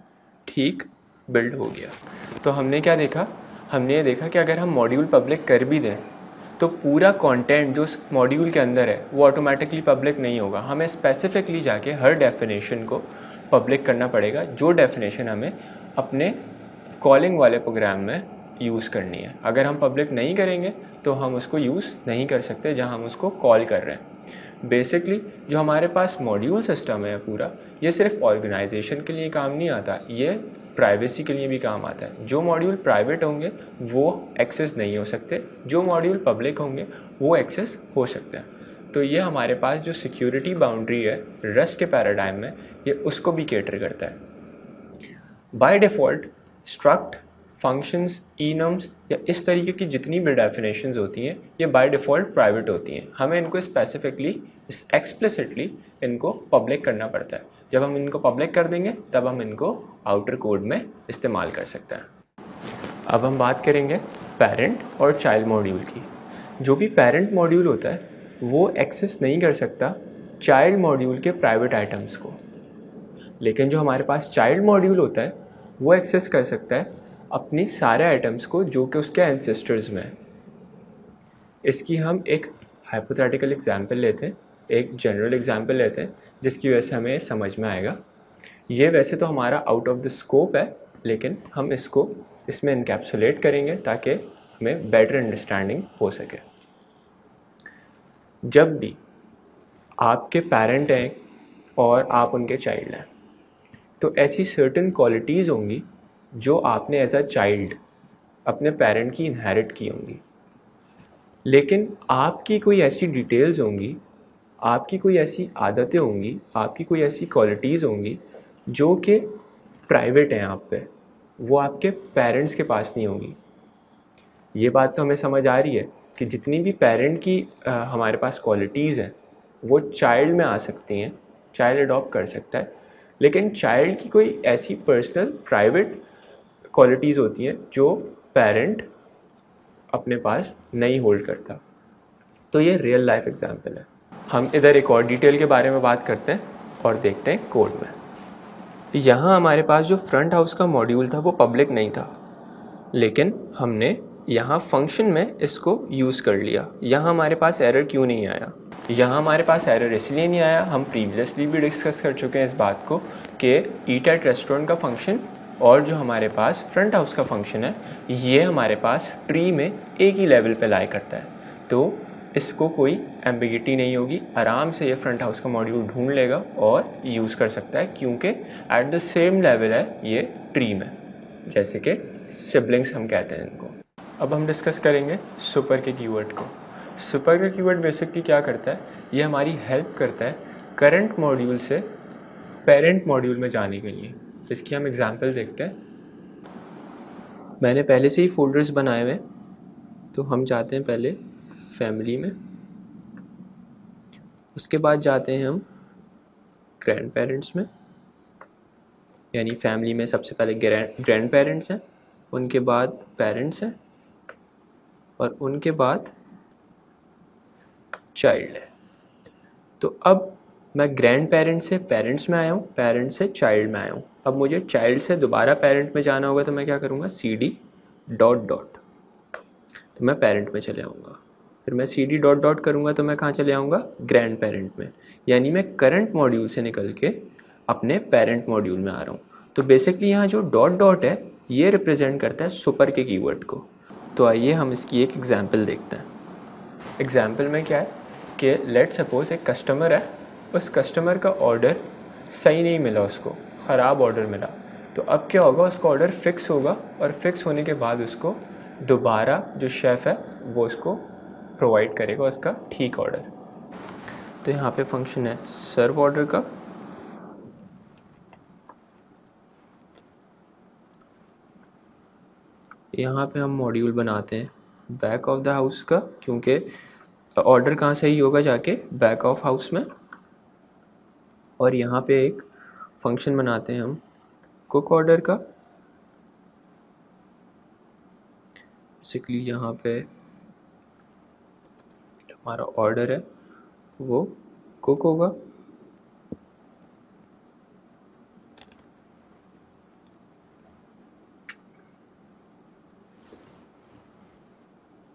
ठीक बिल्ड हो गया। तो हमने क्या देखा? हमने ये देखा कि अगर हम मॉड्यूल पब्लिक कर भी दें तो पूरा कंटेंट जो मॉड्यूल के अंदर है वो ऑटोमेटिकली पब्लिक नहीं होगा। हमें स्पेसिफिकली जाके हर डेफिनेशन को पब्लिक करना पड़ेगा, जो डेफिनेशन हमें अपने कॉलिंग वाले प्रोग्राम में यूज़ करनी है। अगर हम पब्लिक नहीं करेंगे तो हम उसको यूज़ नहीं कर सकते जहां हम उसको कॉल कर रहे हैं। बेसिकली जो हमारे पास मॉड्यूल सिस्टम है पूरा, ये सिर्फ ऑर्गेनाइजेशन के लिए काम नहीं आता, ये प्राइवेसी के लिए भी काम आता है। जो मॉड्यूल प्राइवेट होंगे वो एक्सेस नहीं हो सकते, जो मॉड्यूल पब्लिक होंगे वो एक्सेस हो सकते हैं। तो ये हमारे पास जो सिक्योरिटी बाउंड्री है रस्ट के पैराडाइम में, ये उसको भी कैटर करता है। बाय डिफ़ॉल्ट स्ट्रक्ट, फंक्शंस, इनम्स या इस तरीके की जितनी भी डेफिनेशंस होती हैं ये बाय डिफ़ॉल्ट प्राइवेट होती हैं। हमें इनको स्पेसिफिकली एक्सप्लिसिटली इनको पब्लिक करना पड़ता है। जब हम इनको पब्लिक कर देंगे तब हम इनको आउटर कोड में इस्तेमाल कर सकते हैं। अब हम बात करेंगे पेरेंट और चाइल्ड मॉड्यूल की। जो भी पेरेंट मॉड्यूल होता है वो एक्सेस नहीं कर सकता चाइल्ड मॉड्यूल के प्राइवेट आइटम्स को, लेकिन जो हमारे पास चाइल्ड मॉड्यूल होता है वो एक्सेस कर सकता है अपनी सारे आइटम्स को जो कि उसके एंसेस्टर्स में है। इसकी हम एक हाइपोथेटिकल एग्जांपल लेते हैं, एक जनरल एग्जांपल लेते हैं जिसकी वजह से हमें समझ में आएगा। ये वैसे तो हमारा आउट ऑफ द स्कोप है, लेकिन हम इसको इसमें इनकैप्सुलेट करेंगे ताकि हमें बेटर अंडरस्टैंडिंग हो सके। जब भी आपके पेरेंट हैं और आप उनके चाइल्ड हैं तो ऐसी सर्टेन क्वालिटीज़ होंगी जो आपने एज अ चाइल्ड अपने पेरेंट की इनहेरिट की होंगी, लेकिन आपकी कोई ऐसी डिटेल्स होंगी, आपकी कोई ऐसी आदतें होंगी, आपकी कोई ऐसी क्वालिटीज़ होंगी जो कि प्राइवेट हैं आप पे, वो आपके पेरेंट्स के पास नहीं होंगी। ये बात तो हमें समझ आ रही है कि जितनी भी पेरेंट की हमारे पास क्वालिटीज़ हैं वो चाइल्ड में आ सकती हैं, चाइल्ड अडॉप्ट कर सकता है, लेकिन चाइल्ड की कोई ऐसी पर्सनल प्राइवेट क्वालिटीज़ होती हैं जो पेरेंट अपने पास नहीं होल्ड करता। तो ये रियल लाइफ एग्जांपल है। हम इधर एक और डिटेल के बारे में बात करते हैं और देखते हैं कोड में। यहाँ हमारे पास जो फ्रंट हाउस का मॉड्यूल था वो पब्लिक नहीं था, लेकिन हमने यहाँ फंक्शन में इसको यूज़ कर लिया। यहाँ हमारे पास एरर क्यों नहीं आया? यहाँ हमारे पास एरर इसलिए नहीं आया, हम प्रीवियसली भी डिस्कस कर चुके हैं इस बात को कि ईट एट रेस्टोरेंट का फंक्शन और जो हमारे पास फ्रंट हाउस का फंक्शन है ये हमारे पास ट्री में एक ही लेवल पे लाई करता है, तो इसको कोई एम्बिगिटी नहीं होगी, आराम से ये फ्रंट हाउस का मॉड्यूल ढूंढ लेगा और यूज़ कर सकता है, क्योंकि एट द सेम लेवल है ये ट्री में, जैसे कि सिबलिंग्स हम कहते हैं इनको। अब हम डिस्कस करेंगे सुपर के कीवर्ड को। सुपर का कीवर्ड बेसिकली क्या करता है, ये हमारी हेल्प करता है करंट मॉड्यूल से पेरेंट मॉड्यूल में जाने के लिए। इसकी हम एग्जांपल देखते हैं। मैंने पहले से ही फोल्डर्स बनाए हुए, तो हम जाते हैं पहले फैमिली में, उसके बाद जाते हैं हम ग्रैंड पेरेंट्स में, यानी फैमिली में सबसे पहले ग्रैंड पेरेंट्स हैं, उनके बाद पेरेंट्स हैं और उनके बाद चाइल्ड है। तो अब मैं ग्रैंड पेरेंट्स से पेरेंट्स में आया हूँ, पेरेंट्स से चाइल्ड में आया हूँ। अब मुझे चाइल्ड से दोबारा पेरेंट में जाना होगा, तो मैं क्या करूँगा, CD डॉट डॉट, तो मैं पेरेंट में चले आऊँगा। फिर मैं CD डॉट डॉट करूँगा तो मैं कहाँ चले आऊँगा, ग्रैंड पेरेंट में, यानी मैं करंट मॉड्यूल से निकल के अपने पेरेंट मॉड्यूल में आ रहा हूँ। तो बेसिकली यहाँ जो डॉट डॉट है ये रिप्रेजेंट करता है सुपर के कीवर्ड को। तो आइए हम इसकी एक एग्जांपल देखते हैं। एग्जांपल में क्या है कि लेट सपोज एक कस्टमर है, उस कस्टमर का ऑर्डर सही नहीं मिला, उसको ख़राब ऑर्डर मिला। तो अब क्या होगा, उसका ऑर्डर फिक्स होगा और फिक्स होने के बाद उसको दोबारा जो शेफ़ है वो उसको प्रोवाइड करेगा उसका ठीक ऑर्डर। तो यहाँ पे फंक्शन है सर्व ऑर्डर का, यहाँ पे हम मॉड्यूल बनाते हैं बैक ऑफ द हाउस का, क्योंकि ऑर्डर कहाँ सही होगा, जाके बैक ऑफ हाउस में। और यहाँ पे एक फंक्शन बनाते हैं हम कुक ऑर्डर का। बेसिकली यहाँ पे हमारा ऑर्डर है वो कुक होगा,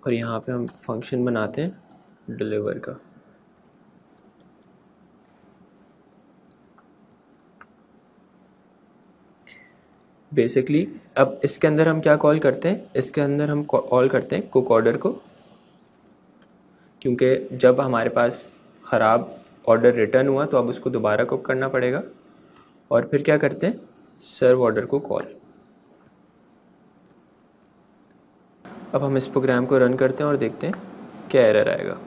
और यहाँ पे हम फंक्शन बनाते हैं डिलीवर का। बेसिकली अब इसके अंदर हम क्या कॉल करते हैं, इसके अंदर हम कॉल करते हैं कुक ऑर्डर को, क्योंकि जब हमारे पास ख़राब ऑर्डर रिटर्न हुआ तो अब उसको दोबारा कुक करना पड़ेगा। और फिर क्या करते हैं, सर्व ऑर्डर को कॉल। अब हम इस प्रोग्राम को रन करते हैं और देखते हैं क्या एरर आएगा।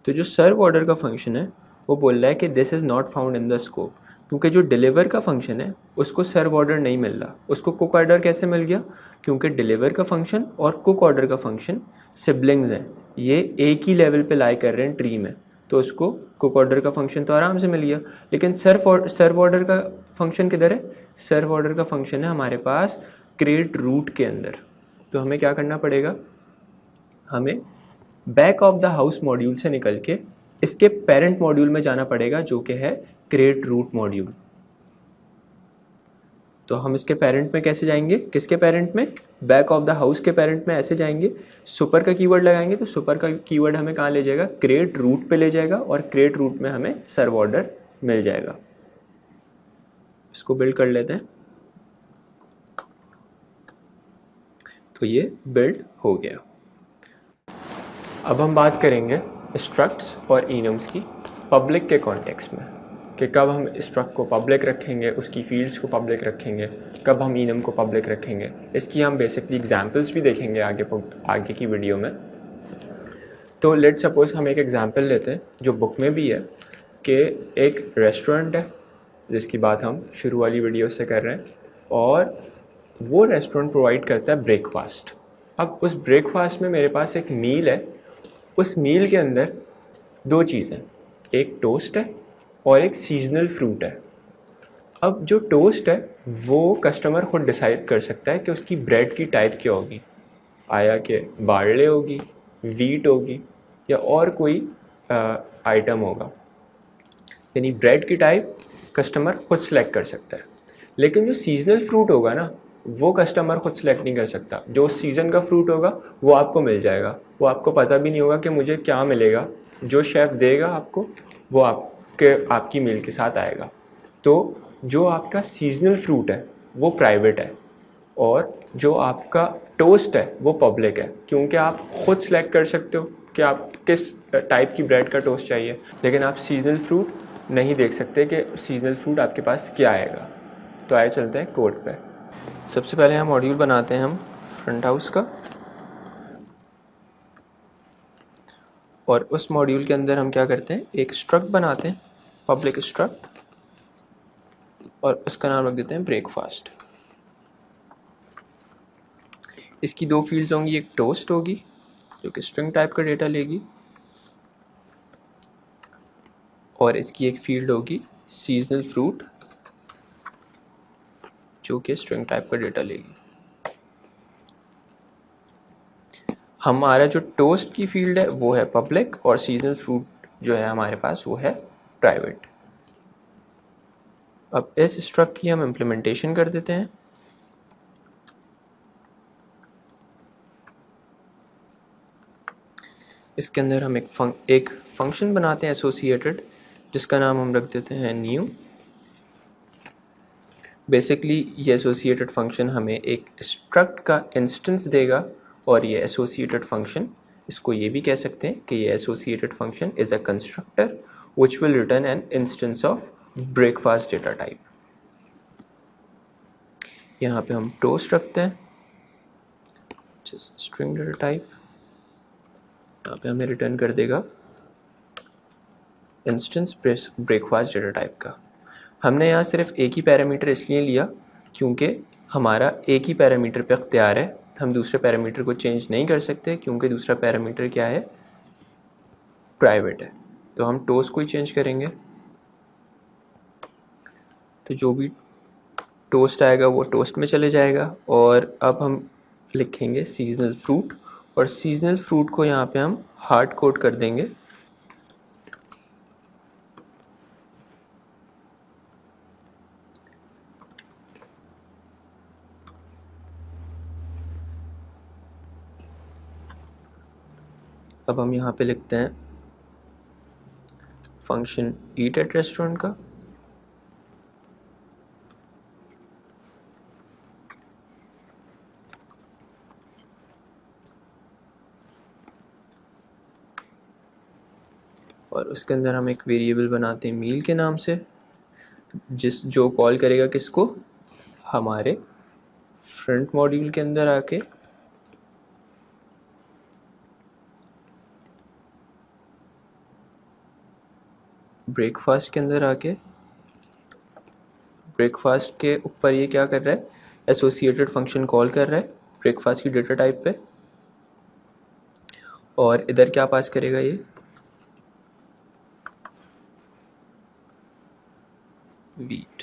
तो जो सर्व ऑर्डर का फंक्शन है वो बोल रहा है कि this is not found in the scope, क्योंकि जो डिलीवर का फंक्शन है उसको सर्व ऑर्डर नहीं मिल रहा। उसको कुक ऑर्डर कैसे मिल गया, क्योंकि डिलीवर का फंक्शन और कुक ऑर्डर का फंक्शन सिबलिंग्स हैं, ये एक ही लेवल पे लाई कर रहे हैं ट्री में। तो उसको कुक ऑर्डर का फंक्शन तो आराम से मिल गया। लेकिन सर्व ऑर्डर का फंक्शन किधर है? सर्व ऑर्डर का फंक्शन है हमारे पास क्रिएट रूट के अंदर। तो हमें क्या करना पड़ेगा, हमें back of the house module से निकल के इसके पेरेंट मॉड्यूल में जाना पड़ेगा जो कि है क्रिएट रूट मॉड्यूल। तो हम इसके पेरेंट में कैसे जाएंगे, किसके पेरेंट में? बैक ऑफ द हाउस के पेरेंट में ऐसे जाएंगे, सुपर का कीवर्ड लगाएंगे तो सुपर का कीवर्ड हमें कहाँ ले जाएगा? क्रिएट रूट पे ले जाएगा और क्रिएट रूट में हमें सर्व ऑर्डर मिल जाएगा। इसको बिल्ड कर लेते हैं। तो ये बिल्ड हो गया। अब हम बात करेंगे स्ट्रक्ट्स और इनम्स की पब्लिक के कॉन्टेक्स्ट में, कि कब हम स्ट्रक्ट को पब्लिक रखेंगे, उसकी फील्ड्स को पब्लिक रखेंगे, कब हम इनम को पब्लिक रखेंगे। इसकी हम बेसिकली एग्जांपल्स भी देखेंगे आगे की वीडियो में। तो लेट सपोज हम एक एग्जांपल लेते हैं जो बुक में भी है, कि एक रेस्टोरेंट है जिसकी बात हम शुरू वाली वीडियो से कर रहे हैं, और वो रेस्टोरेंट प्रोवाइड करता है ब्रेकफास्ट। अब उस ब्रेकफास्ट में मेरे पास एक मील है, उस मील के अंदर दो चीज़ें, एक टोस्ट है और एक सीजनल फ्रूट है। अब जो टोस्ट है वो कस्टमर खुद डिसाइड कर सकता है कि उसकी ब्रेड की टाइप क्या होगी, आया कि बार्ले होगी, वीट होगी या और कोई आइटम होगा। यानी ब्रेड की टाइप कस्टमर खुद सेलेक्ट कर सकता है। लेकिन जो सीजनल फ्रूट होगा ना, वो कस्टमर खुद सेलेक्ट नहीं कर सकता। जो सीज़न का फ्रूट होगा वो आपको मिल जाएगा, वो आपको पता भी नहीं होगा कि मुझे क्या मिलेगा। जो शेफ़ देगा आपको वो आपकी मील के साथ आएगा। तो जो आपका सीजनल फ्रूट है वो प्राइवेट है और जो आपका टोस्ट है वो पब्लिक है, क्योंकि आप खुद सेलेक्ट कर सकते हो कि आप किस टाइप की ब्रेड का टोस्ट चाहिए। लेकिन आप सीजनल फ्रूट नहीं देख सकते कि सीजनल फ्रूट आपके पास क्या आएगा। तो आए चलते हैं कोड पे। सबसे पहले हम मॉड्यूल बनाते हैं हम फ्रंट हाउस का, और उस मॉड्यूल के अंदर हम क्या करते हैं, एक स्ट्रक्ट बनाते हैं, पब्लिक स्ट्रक्ट, और उसका नाम रख देते हैं ब्रेकफास्ट। इसकी दो फील्ड्स होंगी, एक टोस्ट होगी जो कि स्ट्रिंग टाइप का डेटा लेगी, और इसकी एक फील्ड होगी सीजनल फ्रूट जो कि स्ट्रिंग टाइप का डेटा लेगी। हमारा जो टोस्ट की फील्ड है वो है पब्लिक और सीजनल फ्रूट जो है हमारे पास वो है प्राइवेट। अब इस स्ट्रक्ट की हम इम्प्लीमेंटेशन कर देते हैं। इसके अंदर हम एक फंक्शन बनाते हैं एसोसिएटेड, जिसका नाम हम रख देते हैं न्यू। बेसिकली ये एसोसिएटेड फंक्शन हमें एक स्ट्रक्ट का इंस्टेंस देगा, और ये एसोसिएटेड फंक्शन, इसको ये भी कह सकते हैं कि ये associated function is a constructor which will return an instance of breakfast data type. यहाँ पे हम टोस्ट रखते हैं स्ट्रिंग डेटा टाइप, यहाँ पे हमें रिटर्न कर देगा इंस्टेंस ब्रेकफास्ट डेटा टाइप का। हमने यहाँ सिर्फ एक ही पैरामीटर इसलिए लिया क्योंकि हमारा एक ही पैरामीटर पे अख्तियार है, हम दूसरे पैरामीटर को चेंज नहीं कर सकते क्योंकि दूसरा पैरामीटर क्या है, प्राइवेट है। तो हम टोस्ट को ही चेंज करेंगे, तो जो भी टोस्ट आएगा वो टोस्ट में चले जाएगा। और अब हम लिखेंगे सीजनल फ्रूट, और सीजनल फ्रूट को यहाँ पे हम हार्ड कोड कर देंगे अब हम यहाँ पे लिखते हैं फंक्शन ईट एट रेस्टोरेंट का, और उसके अंदर हम एक वेरिएबल बनाते हैं मील के नाम से, जो कॉल करेगा किसको, हमारे फ्रंट मॉड्यूल के अंदर आके ब्रेकफास्ट के अंदर आके ब्रेकफास्ट के ऊपर ये क्या कर रहा है, एसोसिएटेड फंक्शन कॉल कर रहा है ब्रेकफास्ट की डेटा टाइप पे, और इधर क्या पास करेगा, ये वीट।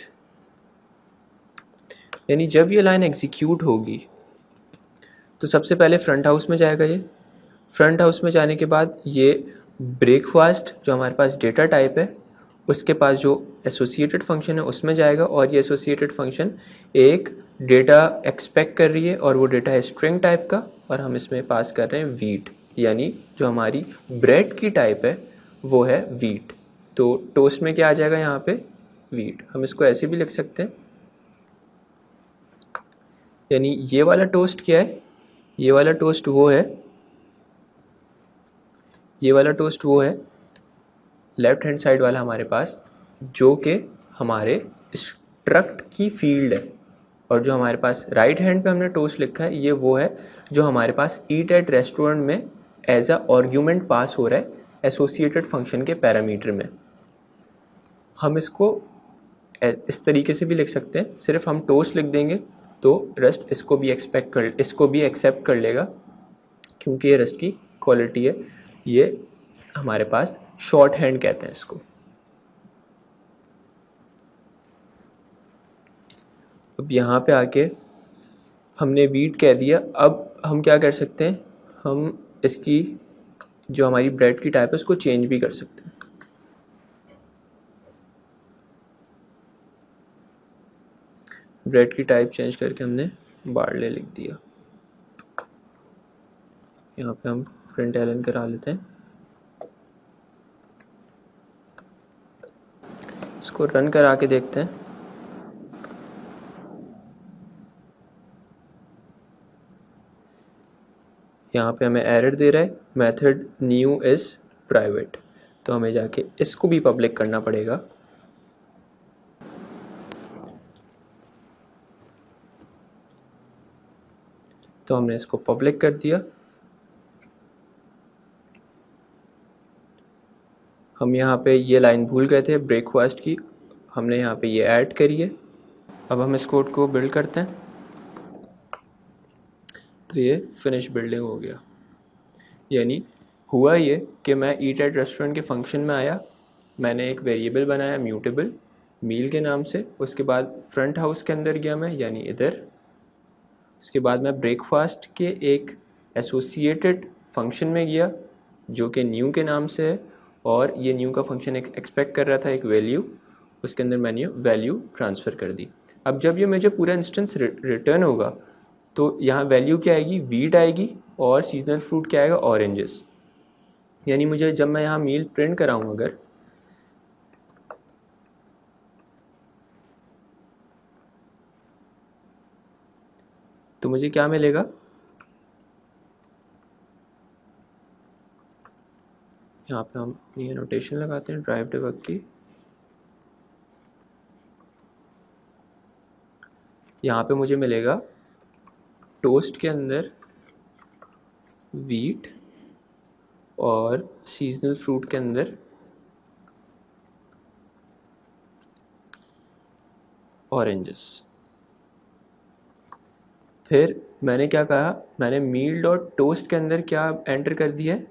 यानी जब ये लाइन एग्जीक्यूट होगी तो सबसे पहले फ्रंट हाउस में जाएगा। ये फ्रंट हाउस में जाने के बाद ये ब्रेकफास्ट जो हमारे पास डेटा टाइप है उसके पास जो एसोसिएटेड फंक्शन है उसमें जाएगा, और ये एसोसिएटेड फंक्शन एक डेटा एक्सपेक्ट कर रही है और वो डेटा है स्ट्रिंग टाइप का, और हम इसमें पास कर रहे हैं वीट, यानी जो हमारी ब्रेड की टाइप है वो है वीट। तो टोस्ट में क्या आ जाएगा यहाँ पे? वीट। हम इसको ऐसे भी लिख सकते हैं, यानी ये वाला टोस्ट क्या है? ये वाला टोस्ट वो है, ये वाला टोस्ट वो है लेफ्ट हैंड साइड वाला हमारे पास, जो कि हमारे स्ट्रक्ट की फील्ड है, और जो हमारे पास राइट हैंड पे हमने टोस्ट लिखा है ये वो है जो हमारे पास ईट एट रेस्टोरेंट में एज अ आर्ग्यूमेंट पास हो रहा है एसोसिएटेड फंक्शन के पैरामीटर में। हम इसको इस तरीके से भी लिख सकते हैं, सिर्फ हम टोस्ट लिख देंगे तो रस्ट इसको भी एक्सेप्ट कर लेगा, क्योंकि ये रस्ट की क्वालिटी है। ये हमारे पास शॉर्ट हैंड कहते हैं इसको। अब यहाँ पे आके हमने वीट कह दिया, अब हम क्या कर सकते हैं? हम इसकी जो हमारी ब्रेड की टाइप है उसको चेंज भी कर सकते हैं। ब्रेड की टाइप चेंज करके हमने बार्ले लिख दिया। यहाँ पे हम प्रिंट एलन करा लेते हैं, इसको रन करा के देखते हैं। यहाँ पे हमें एरर दे रहा है मेथड न्यू इज प्राइवेट, तो हमें जाके इसको भी पब्लिक करना पड़ेगा। तो हमने इसको पब्लिक कर दिया। हम यहाँ पे ये लाइन भूल गए थे ब्रेकफास्ट की, हमने यहाँ पे ये ऐड करी है। अब हम इस कोड को बिल्ड करते हैं, तो ये फिनिश बिल्डिंग हो गया। यानी हुआ ये कि मैं ईट एट रेस्टोरेंट के फंक्शन में आया, मैंने एक वेरिएबल बनाया म्यूटेबल मील के नाम से, उसके बाद फ्रंट हाउस के अंदर गया मैं, यानी इधर। उसके बाद मैं ब्रेकफास्ट के एक एसोसिएटेड फंक्शन में गया जो कि न्यू के नाम से है, और ये न्यू का फंक्शन एक एक्सपेक्ट कर रहा था एक वैल्यू, उसके अंदर मैंने वैल्यू ट्रांसफ़र कर दी। अब जब ये मुझे पूरा इंस्टेंस रिटर्न होगा तो यहाँ वैल्यू क्या आएगी? वीट आएगी, और सीजनल फ्रूट क्या आएगा? ऑरेंजेस। यानी मुझे जब मैं यहाँ मील प्रिंट कराऊँ अगर, तो मुझे क्या मिलेगा? यहाँ पे हम ये नोटेशन लगाते हैं ड्राइव डेबग की। यहाँ पे मुझे मिलेगा टोस्ट के अंदर वीट और सीजनल फ्रूट के अंदर ऑरेंजेस। फिर मैंने क्या कहा? मैंने मील डॉट टोस्ट के अंदर क्या एंटर कर दिया है?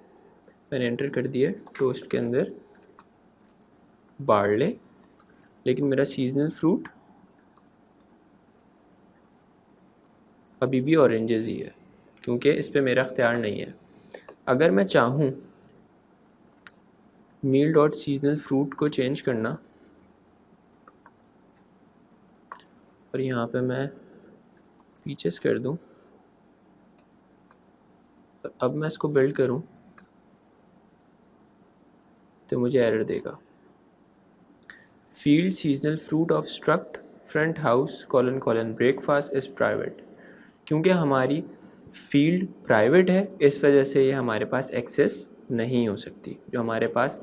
मैंने एंटर कर दिया टोस्ट के अंदर बार्ले, लेकिन मेरा सीजनल फ्रूट अभी भी ऑरेंजेस ही है, क्योंकि इस पे मेरा अख्तियार नहीं है। अगर मैं चाहूँ मील डॉट सीजनल फ्रूट को चेंज करना, और यहाँ पे मैं पीछे कर दूँ, अब मैं इसको बिल्ड करूँ तो मुझे एरर देगा field seasonal fruit of struct front house colon colon breakfast is private. क्योंकि हमारी फील्ड प्राइवेट है इस वजह से ये हमारे पास एक्सेस नहीं हो सकती। जो हमारे पास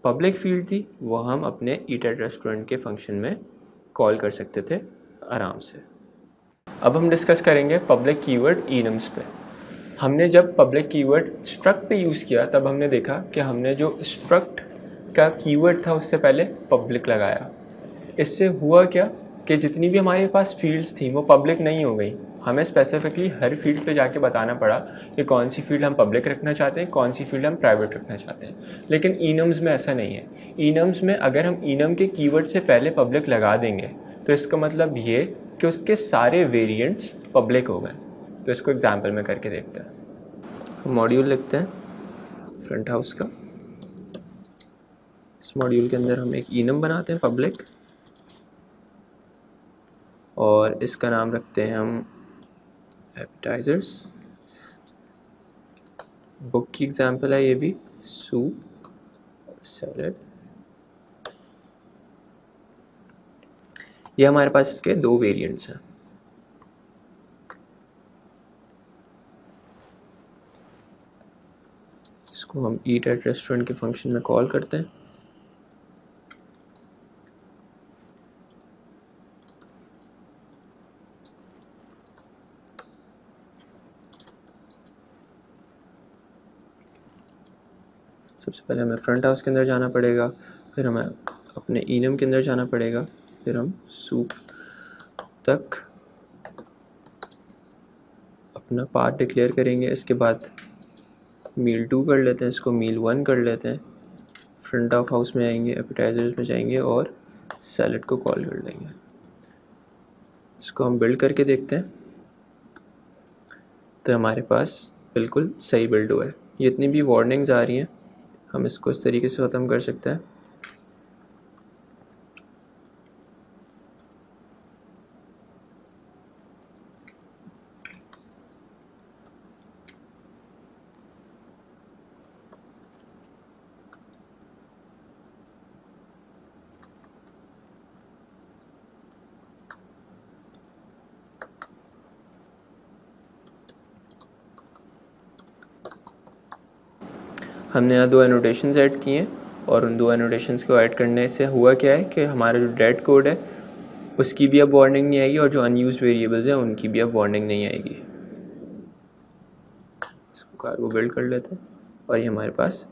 पब्लिक फील्ड थी वो हम अपने ईट एट रेस्टोरेंट के फंक्शन में कॉल कर सकते थे आराम से। अब हम डिस्कस करेंगे पब्लिक कीवर्ड इनम्स पे। हमने जब पब्लिक कीवर्ड स्ट्रक्ट पे यूज़ किया तब हमने देखा कि हमने जो स्ट्रक्ट का कीवर्ड था उससे पहले पब्लिक लगाया। इससे हुआ क्या कि जितनी भी हमारे पास फील्ड्स थी वो पब्लिक नहीं हो गई, हमें स्पेसिफिकली हर फील्ड पे जाके बताना पड़ा कि कौन सी फील्ड हम पब्लिक रखना चाहते हैं, कौन सी फील्ड हम प्राइवेट रखना चाहते हैं। लेकिन enums में ऐसा नहीं है। enums में अगर हम enum के कीवर्ड से पहले पब्लिक लगा देंगे तो इसका मतलब ये कि उसके सारे वेरिएंट्स पब्लिक हो गए। तो इसको एग्जाम्पल में करके देखते हैं। मॉड्यूल लिखते हैं फ्रंट हाउस का। इस मॉड्यूल के अंदर हम एक enum बनाते हैं पब्लिक, और इसका नाम रखते हैं हम एपेटाइजर्स। बुक की एग्जांपल है ये भी, सूप और सैलड। ये हमारे पास इसके दो वेरिएंट्स हैं। इसको हम ईट एट रेस्टोरेंट के फंक्शन में कॉल करते हैं। सबसे पहले हमें फ्रंट हाउस के अंदर जाना पड़ेगा, फिर हमें अपने enum के अंदर जाना पड़ेगा, फिर हम सूप तक अपना पार्ट डिक्लेयर करेंगे। इसके बाद मील 2 कर लेते हैं, इसको मील 1 कर लेते हैं। फ्रंट ऑफ हाउस में आएंगे, एपेटाइजर्स में जाएंगे और सैलड को कॉल कर लेंगे। इसको हम बिल्ड करके देखते हैं तो हमारे पास बिल्कुल सही बिल्ड हुआ है। जितनी भी वार्निंग्स आ रही हैं हम इसको इस तरीके से ख़त्म कर सकते हैं। हमने यहाँ दो एनोटेशंस ऐड किए हैं, और उन दो एनोटेशंस को ऐड करने से हुआ क्या है कि हमारा जो डेड कोड है उसकी भी अब वार्निंग नहीं आएगी, और जो अनयूज्ड वेरिएबल्स हैं उनकी भी अब वार्निंग नहीं आएगी। इसको कार्गो बिल्ड कर लेते हैं और ये हमारे पास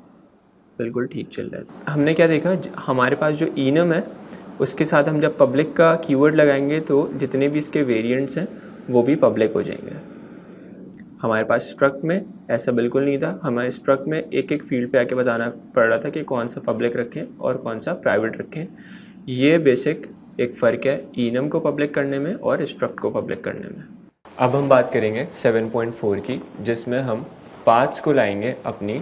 बिल्कुल ठीक चल रहा है। हमने क्या देखा, हमारे पास जो enum है उसके साथ हम जब पब्लिक का कीवर्ड लगाएंगे तो जितने भी इसके वेरिएंट्स हैं वो भी पब्लिक हो जाएंगे। हमारे पास स्ट्रक्ट में ऐसा बिल्कुल नहीं था। हमारे स्ट्रक्ट में एक एक फील्ड पे आके बताना पड़ रहा था कि कौन सा पब्लिक रखें और कौन सा प्राइवेट रखें। ये बेसिक एक फ़र्क है enum को पब्लिक करने में और स्ट्रक्ट को पब्लिक करने में। अब हम बात करेंगे 7.4 की, जिसमें हम पाथ्स को लाएंगे अपनी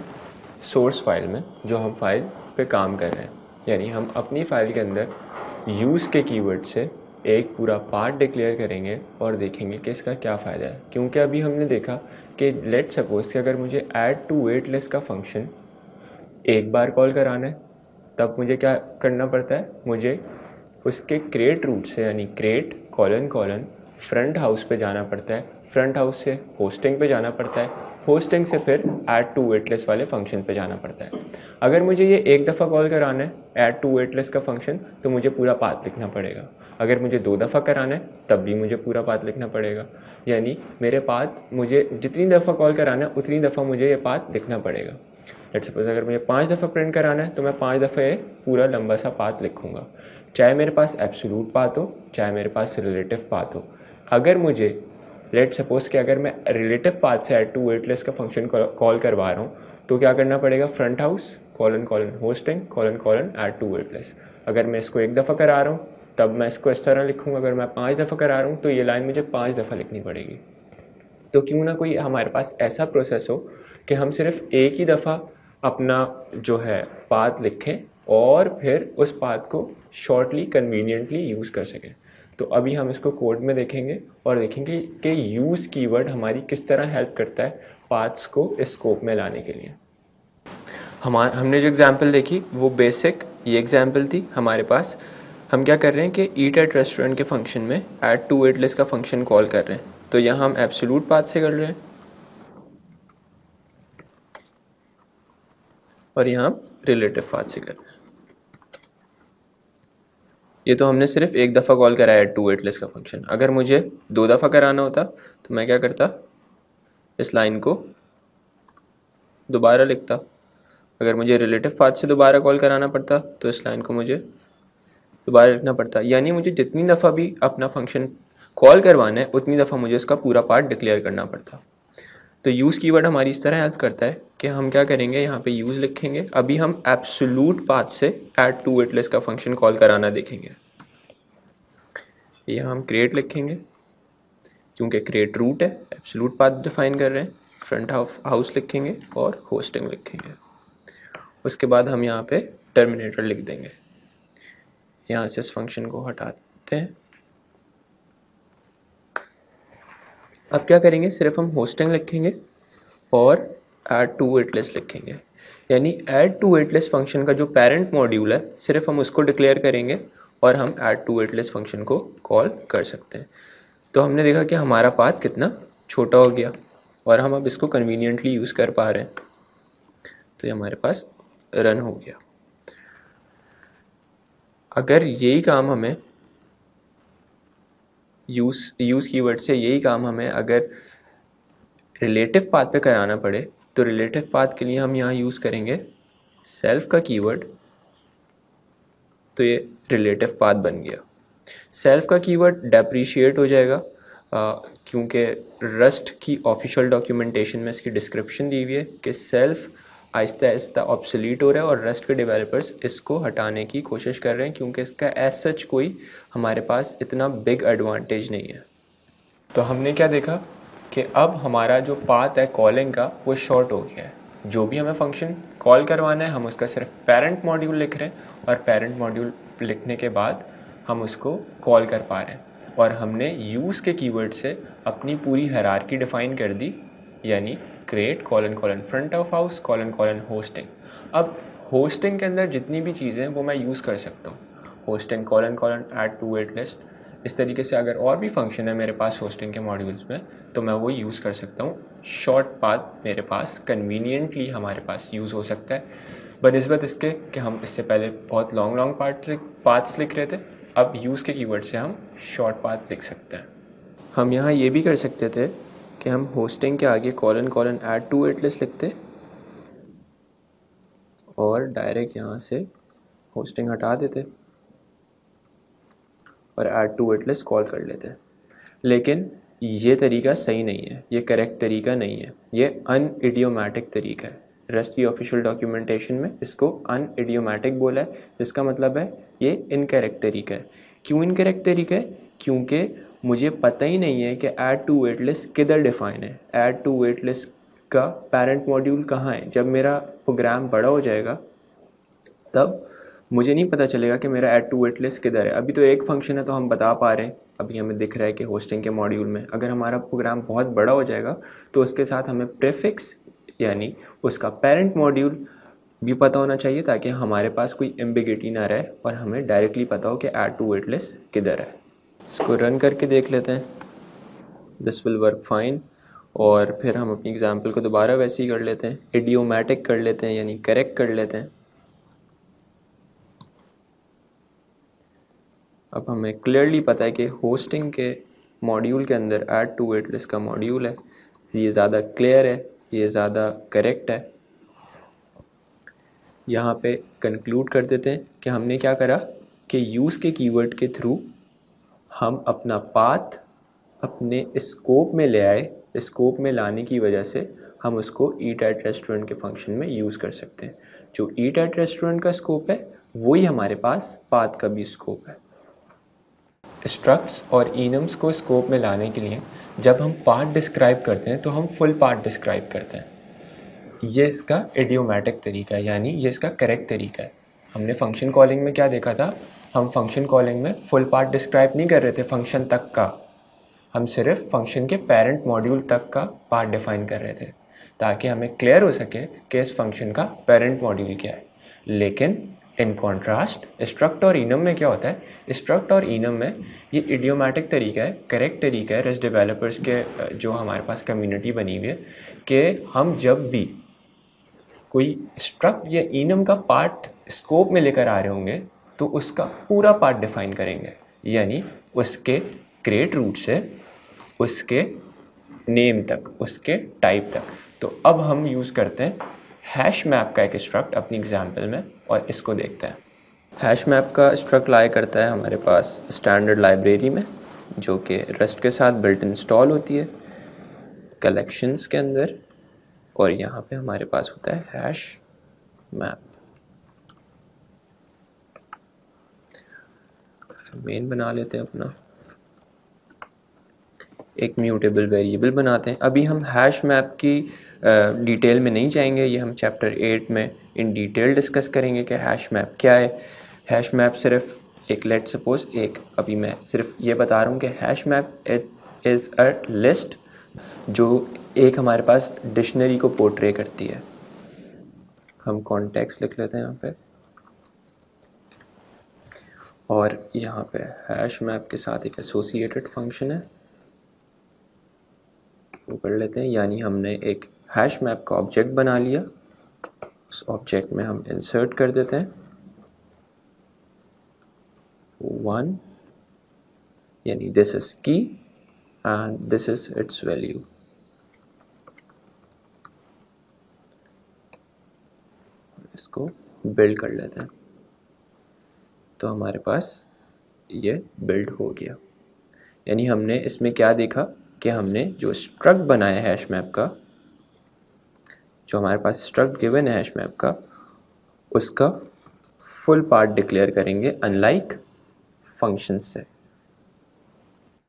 सोर्स फाइल में जो हम फाइल पे काम कर रहे हैं। यानी हम अपनी फाइल के अंदर यूज़ के कीवर्ड से एक पूरा पार्ट डिक्लेयर करेंगे और देखेंगे कि इसका क्या फ़ायदा है। क्योंकि अभी हमने देखा कि लेट सपोज कि अगर मुझे ऐड टू वेट लिस्ट का फंक्शन एक बार कॉल कराना है तब मुझे क्या करना पड़ता है, मुझे उसके क्रिएट रूट से यानी create colon colon front house पे जाना पड़ता है, फ्रंट हाउस से होस्टिंग पे जाना पड़ता है, होस्टिंग से फिर ऐड टू वेट लिस्ट वाले फंक्शन पे जाना पड़ता है। अगर मुझे ये एक दफ़ा कॉल कराना है ऐड टू वेट लिस्ट का फंक्शन तो मुझे पूरा पाथ लिखना पड़ेगा। अगर मुझे 2 दफ़ा कराना है तब भी मुझे पूरा पाथ लिखना पड़ेगा। यानी मेरे पाथ मुझे जितनी दफ़ा कॉल कराना है उतनी दफ़ा मुझे ये पाथ लिखना पड़ेगा। लेट्स सपोज अगर मुझे 5 दफ़ा प्रिंट कराना है तो मैं 5 दफ़ा ये पूरा लंबा सा पाथ लिखूँगा, चाहे मेरे पास एब्सोल्यूट पाथ हो चाहे मेरे पास रिलेटिव पाथ हो। अगर मुझे लेट सपोज कि अगर मैं रिलेटिव पाथ से ऐड टू वेट लिस्ट का फंक्शन कॉल करवा रहा हूँ तो क्या करना पड़ेगा, front house colon colon hosting colon colon add to wait list. अगर मैं इसको एक दफ़ा करा रहा हूँ तब मैं इसको इस तरह लिखूँगा। अगर मैं 5 दफ़ा करा रहा हूँ तो ये लाइन मुझे 5 दफ़ा लिखनी पड़ेगी। तो क्यों ना कोई हमारे पास ऐसा प्रोसेस हो कि हम सिर्फ एक ही दफ़ा अपना जो है पाथ लिखें और फिर उस पाथ को शॉर्टली कन्वीनियंटली यूज़ कर सकें। तो अभी हम इसको कोड में देखेंगे और देखेंगे कि यूज़ कीवर्ड हमारी किस तरह हेल्प करता है पाथ्स को इस स्कोप में लाने के लिए। हमने जो एग्जांपल देखी वो बेसिक ये एग्जांपल थी हमारे पास। हम क्या कर रहे हैं कि ईट एट रेस्टोरेंट के फंक्शन में ऐड टू वेट लिस्ट का फंक्शन कॉल कर रहे हैं। तो यहाँ हम एब्सोल्यूट पाथ से कर रहे हैं और यहाँ हम रिलेटिव पाथ से कर रहे हैं। ये तो हमने सिर्फ एक दफ़ा कॉल करा है ऐड टू वेट लिस्ट का फंक्शन। अगर मुझे 2 दफ़ा कराना होता तो मैं क्या करता, इस लाइन को दोबारा लिखता। अगर मुझे रिलेटिव पाथ से दोबारा कॉल कराना पड़ता तो इस लाइन को मुझे दोबारा लिखना पड़ता। यानी मुझे जितनी दफ़ा भी अपना फंक्शन कॉल करवाना है उतनी दफ़ा मुझे उसका पूरा पार्ट डिक्लेयर करना पड़ता। तो यूज़ कीवर्ड हमारी इस तरह हेल्प करता है कि हम क्या करेंगे, यहाँ पे यूज़ लिखेंगे। अभी हम एब्सोल्यूट पाथ से ऐड टू वेट लिस्ट का फंक्शन कॉल कराना देखेंगे। यहाँ हम क्रिएट लिखेंगे क्योंकि क्रिएट रूट है, एब्सोल्यूट पाथ डिफाइन कर रहे हैं। फ्रंट हाउस लिखेंगे और होस्टिंग लिखेंगे। उसके बाद हम यहाँ पे टर्मिनेटर लिख देंगे। यहाँ से इस फंक्शन को हटा देते हैं। अब क्या करेंगे, सिर्फ हम होस्टिंग लिखेंगे और ऐड टू वेट लिस्ट लिखेंगे। यानी add to wait list function का जो पेरेंट मॉड्यूल है सिर्फ हम उसको डिक्लेयर करेंगे और हम add to wait list function को कॉल कर सकते हैं। तो हमने देखा कि हमारा पाथ कितना छोटा हो गया और हम अब इसको कन्वीनियंटली यूज़ कर पा रहे हैं। तो ये हमारे पास रन हो गया। अगर यही काम हमें यूज़ कीवर्ड से यही काम हमें अगर रिलेटिव पाथ पे कराना पड़े तो रिलेटिव पाथ के लिए हम यहाँ यूज़ करेंगे सेल्फ का कीवर्ड। तो ये रिलेटिव पाथ बन गया। सेल्फ का कीवर्ड डेप्रीशिएट हो जाएगा क्योंकि रस्ट की ऑफिशियल डॉक्यूमेंटेशन में इसकी डिस्क्रिप्शन दी हुई है कि सेल्फ आहिस्ता आहिस्ता ऑब्सोलीट हो रहा है और रस्ट के डेवलपर्स इसको हटाने की कोशिश कर रहे हैं क्योंकि इसका एज सच कोई हमारे पास इतना बिग एडवांटेज नहीं है। तो हमने क्या देखा कि अब हमारा जो पाथ है कॉलिंग का वो शॉर्ट हो गया है। जो भी हमें फंक्शन कॉल करवाना है हम उसका सिर्फ पेरेंट मॉड्यूल लिख रहे हैं और पेरेंट मॉड्यूल लिखने के बाद हम उसको कॉल कर पा रहे हैं। और हमने यूज़ के कीवर्ड से अपनी पूरी हायरार्की डिफ़ाइन कर दी, यानी create colon colon front of house colon colon hosting. अब होस्टिंग के अंदर जितनी भी चीज़ें हैं वो मैं यूज़ कर सकता हूँ, hosting colon colon add to wait list. इस तरीके से अगर और भी फंक्शन है मेरे पास होस्टिंग के मॉड्यूल्स में तो मैं वो यूज़ कर सकता हूँ। शॉर्ट पाथ मेरे पास कन्वीनियंटली हमारे पास यूज़ हो सकता है बनिस्बत इसके कि हम इससे पहले बहुत लॉन्ग पाथ्स लिख रहे थे। अब यूज़ के कीवर्ड से हम शॉर्ट पाथ लिख सकते हैं। हम यहाँ ये भी कर सकते थे कि हम होस्टिंग के आगे colon colon add to wait list लिखते और डायरेक्ट यहाँ से होस्टिंग हटा देते और add to wait list call कर लेते। लेकिन ये तरीका सही नहीं है, ये करेक्ट तरीका नहीं है, ये अनइडियोमैटिक तरीका है। रस्ट की ऑफिशियल डॉक्यूमेंटेशन में इसको अनइडियोमैटिक बोला है, जिसका मतलब है ये इनकरेक्ट तरीका है। क्यों इनकरेक्ट तरीका है? क्योंकि मुझे पता ही नहीं है कि ऐड टू वेट लिस्ट किधर डिफाइन है, ऐड टू वेट लिस्ट का पेरेंट मॉड्यूल कहाँ है। जब मेरा प्रोग्राम बड़ा हो जाएगा तब मुझे नहीं पता चलेगा कि मेरा ऐड टू वेट लिस्ट किधर है। अभी तो एक फंक्शन है तो हम बता पा रहे हैं, अभी हमें दिख रहा है कि होस्टिंग के मॉड्यूल में। अगर हमारा प्रोग्राम बहुत बड़ा हो जाएगा तो उसके साथ हमें प्रीफिक्स यानी उसका पेरेंट मॉड्यूल भी पता होना चाहिए ताकि हमारे पास कोई एम्बिगिटी ना रहे और हमें डायरेक्टली पता हो कि ऐड टू वेट लिस्ट किधर है। इसको रन करके देख लेते हैं, दिस विल वर्क फाइन। और फिर हम अपनी एग्जाम्पल को दोबारा वैसे ही कर लेते हैं, इडियोमैटिक कर लेते हैं यानी करेक्ट कर लेते हैं। अब हमें क्लियरली पता है कि होस्टिंग के मॉड्यूल के अंदर ऐड टू वेट लिस्ट का मॉड्यूल है, ये ज़्यादा क्लियर है, ये ज़्यादा करेक्ट है। यहाँ पे कंक्लूड कर देते हैं कि हमने क्या करा कि यूज़ के कीवर्ड के थ्रू हम अपना पाथ अपने स्कोप में ले आए। स्कोप में लाने की वजह से हम उसको ईट एट रेस्टोरेंट के फंक्शन में यूज़ कर सकते हैं। जो ईट एट रेस्टोरेंट का स्कोप है वही हमारे पास पाथ का भी स्कोप है। स्ट्रक्ट्स और इनम्स को स्कोप में लाने के लिए जब हम पार्ट डिस्क्राइब करते हैं तो हम फुल पार्ट डिस्क्राइब करते हैं। ये इसका इडियोमैटिक तरीका है, यानी ये इसका करेक्ट तरीका है। हमने फंक्शन कॉलिंग में क्या देखा था, हम फंक्शन कॉलिंग में फुल पार्ट डिस्क्राइब नहीं कर रहे थे फंक्शन तक का, हम सिर्फ फंक्शन के पेरेंट मॉड्यूल तक का पार्ट डिफाइन कर रहे थे ताकि हमें क्लियर हो सके कि इस फंक्शन का पेरेंट मॉड्यूल क्या है। लेकिन इन कॉन्ट्रास्ट स्ट्रक्ट और इनम में क्या होता है, स्ट्रक्ट और इनम में ये इडियोमैटिक तरीका है, करेक्ट तरीका है रेस्ट डेवलपर्स के जो हमारे पास कम्युनिटी बनी हुई है कि हम जब भी कोई स्ट्रक्ट या इनम का पार्ट स्कोप में लेकर आ रहे होंगे तो उसका पूरा पार्ट डिफाइन करेंगे, यानी उसके क्रिएट रूट से उसके नेम तक, उसके टाइप तक। तो अब हम यूज़ करते हैं हैश मैप का एक स्ट्रक्ट अपनी एग्जाम्पल में और इसको देखते हैं। हैश मैप का स्ट्रक्ट लाया करता है हमारे पास स्टैंडर्ड लाइब्रेरी में जो कि रस्ट के साथ बिल्ट इंस्टॉल होती है कलेक्शंस के अंदर, और यहाँ पे हमारे पास होता है हैश मैप। मेन बना लेते हैं अपना, एक म्यूटेबल वेरिएबल बनाते हैं। अभी हम हैश मैप की डिटेल में नहीं जाएंगे, ये हम चैप्टर 8 में इन डिटेल डिस्कस करेंगे कि हैश मैप क्या है। हैश मैप सिर्फ एक, लेट सपोज एक, अभी मैं सिर्फ ये बता रहा हूँ कि hash map it is a list जो एक हमारे पास डिक्शनरी को पोर्ट्रे करती है। हम कॉन्टेक्स्ट लिख लेते हैं यहाँ पे, और यहाँ पे हैश मैप के साथ एक एसोसिएटेड फंक्शन है वो कर लेते हैं, यानी हमने एक हैश मैप का ऑब्जेक्ट बना लिया। उस ऑब्जेक्ट में हम इंसर्ट कर देते हैं 1, यानी दिस इज की and this is it's value. इसको बिल्ड कर लेते हैं, तो हमारे पास ये बिल्ड हो गया। यानी हमने इसमें क्या देखा कि हमने जो स्ट्रक्ट बनाया है हैश मैप का, जो हमारे पास स्ट्रक्ट गिवन है हैश मैप का, उसका फुल पार्ट डिक्लेयर करेंगे अनलाइक फंक्शन से।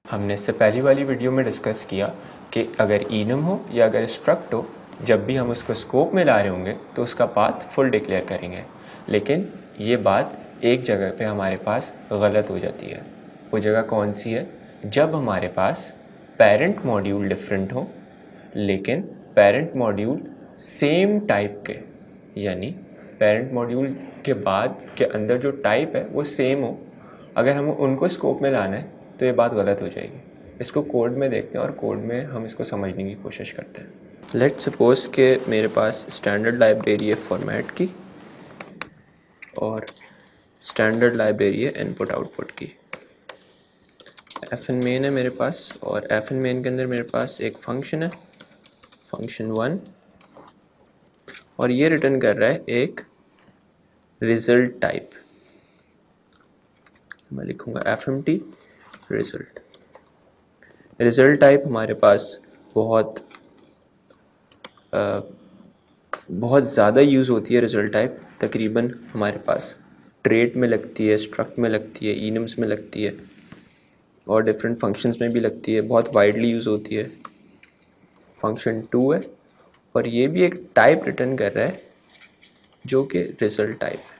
हमने इससे पहली वाली वीडियो में डिस्कस किया कि अगर इनम हो या अगर स्ट्रक्ट हो, जब भी हम उसको स्कोप में ला रहे होंगे तो उसका पाथ फुल डिक्लेयर करेंगे। लेकिन ये बात एक जगह पे हमारे पास गलत हो जाती है। वो जगह कौन सी है? जब हमारे पास पेरेंट मॉड्यूल डिफरेंट हो लेकिन पेरेंट मॉड्यूल सेम टाइप के, यानी पेरेंट मॉड्यूल के बाद के अंदर जो टाइप है वो सेम हो, अगर हम उनको स्कोप में लाना है तो ये बात गलत हो जाएगी। इसको कोड में देखते हैं और कोड में हम इसको समझने की कोशिश करते हैं। लेट सपोज के मेरे पास स्टैंडर्ड लाइब्रेरी है फॉर्मेट की और स्टैंडर्ड लाइब्रेरी है इनपुट आउटपुट की। fn मेन है मेरे पास, और fn मेन के अंदर मेरे पास एक फंक्शन है फंक्शन 1, और ये रिटर्न कर रहा है एक रिजल्ट टाइप। मैं लिखूंगा fmt रिजल्ट। रिजल्ट टाइप हमारे पास बहुत ज़्यादा यूज़ होती है। रिजल्ट टाइप तकरीबन हमारे पास ट्रेट में लगती है, स्ट्रक्ट में लगती है, इनम्स में लगती है और डिफरेंट फंक्शंस में भी लगती है, बहुत वाइडली यूज़ होती है। फंक्शन 2 है और ये भी एक टाइप रिटर्न कर रहा है जो कि रिजल्ट टाइप है।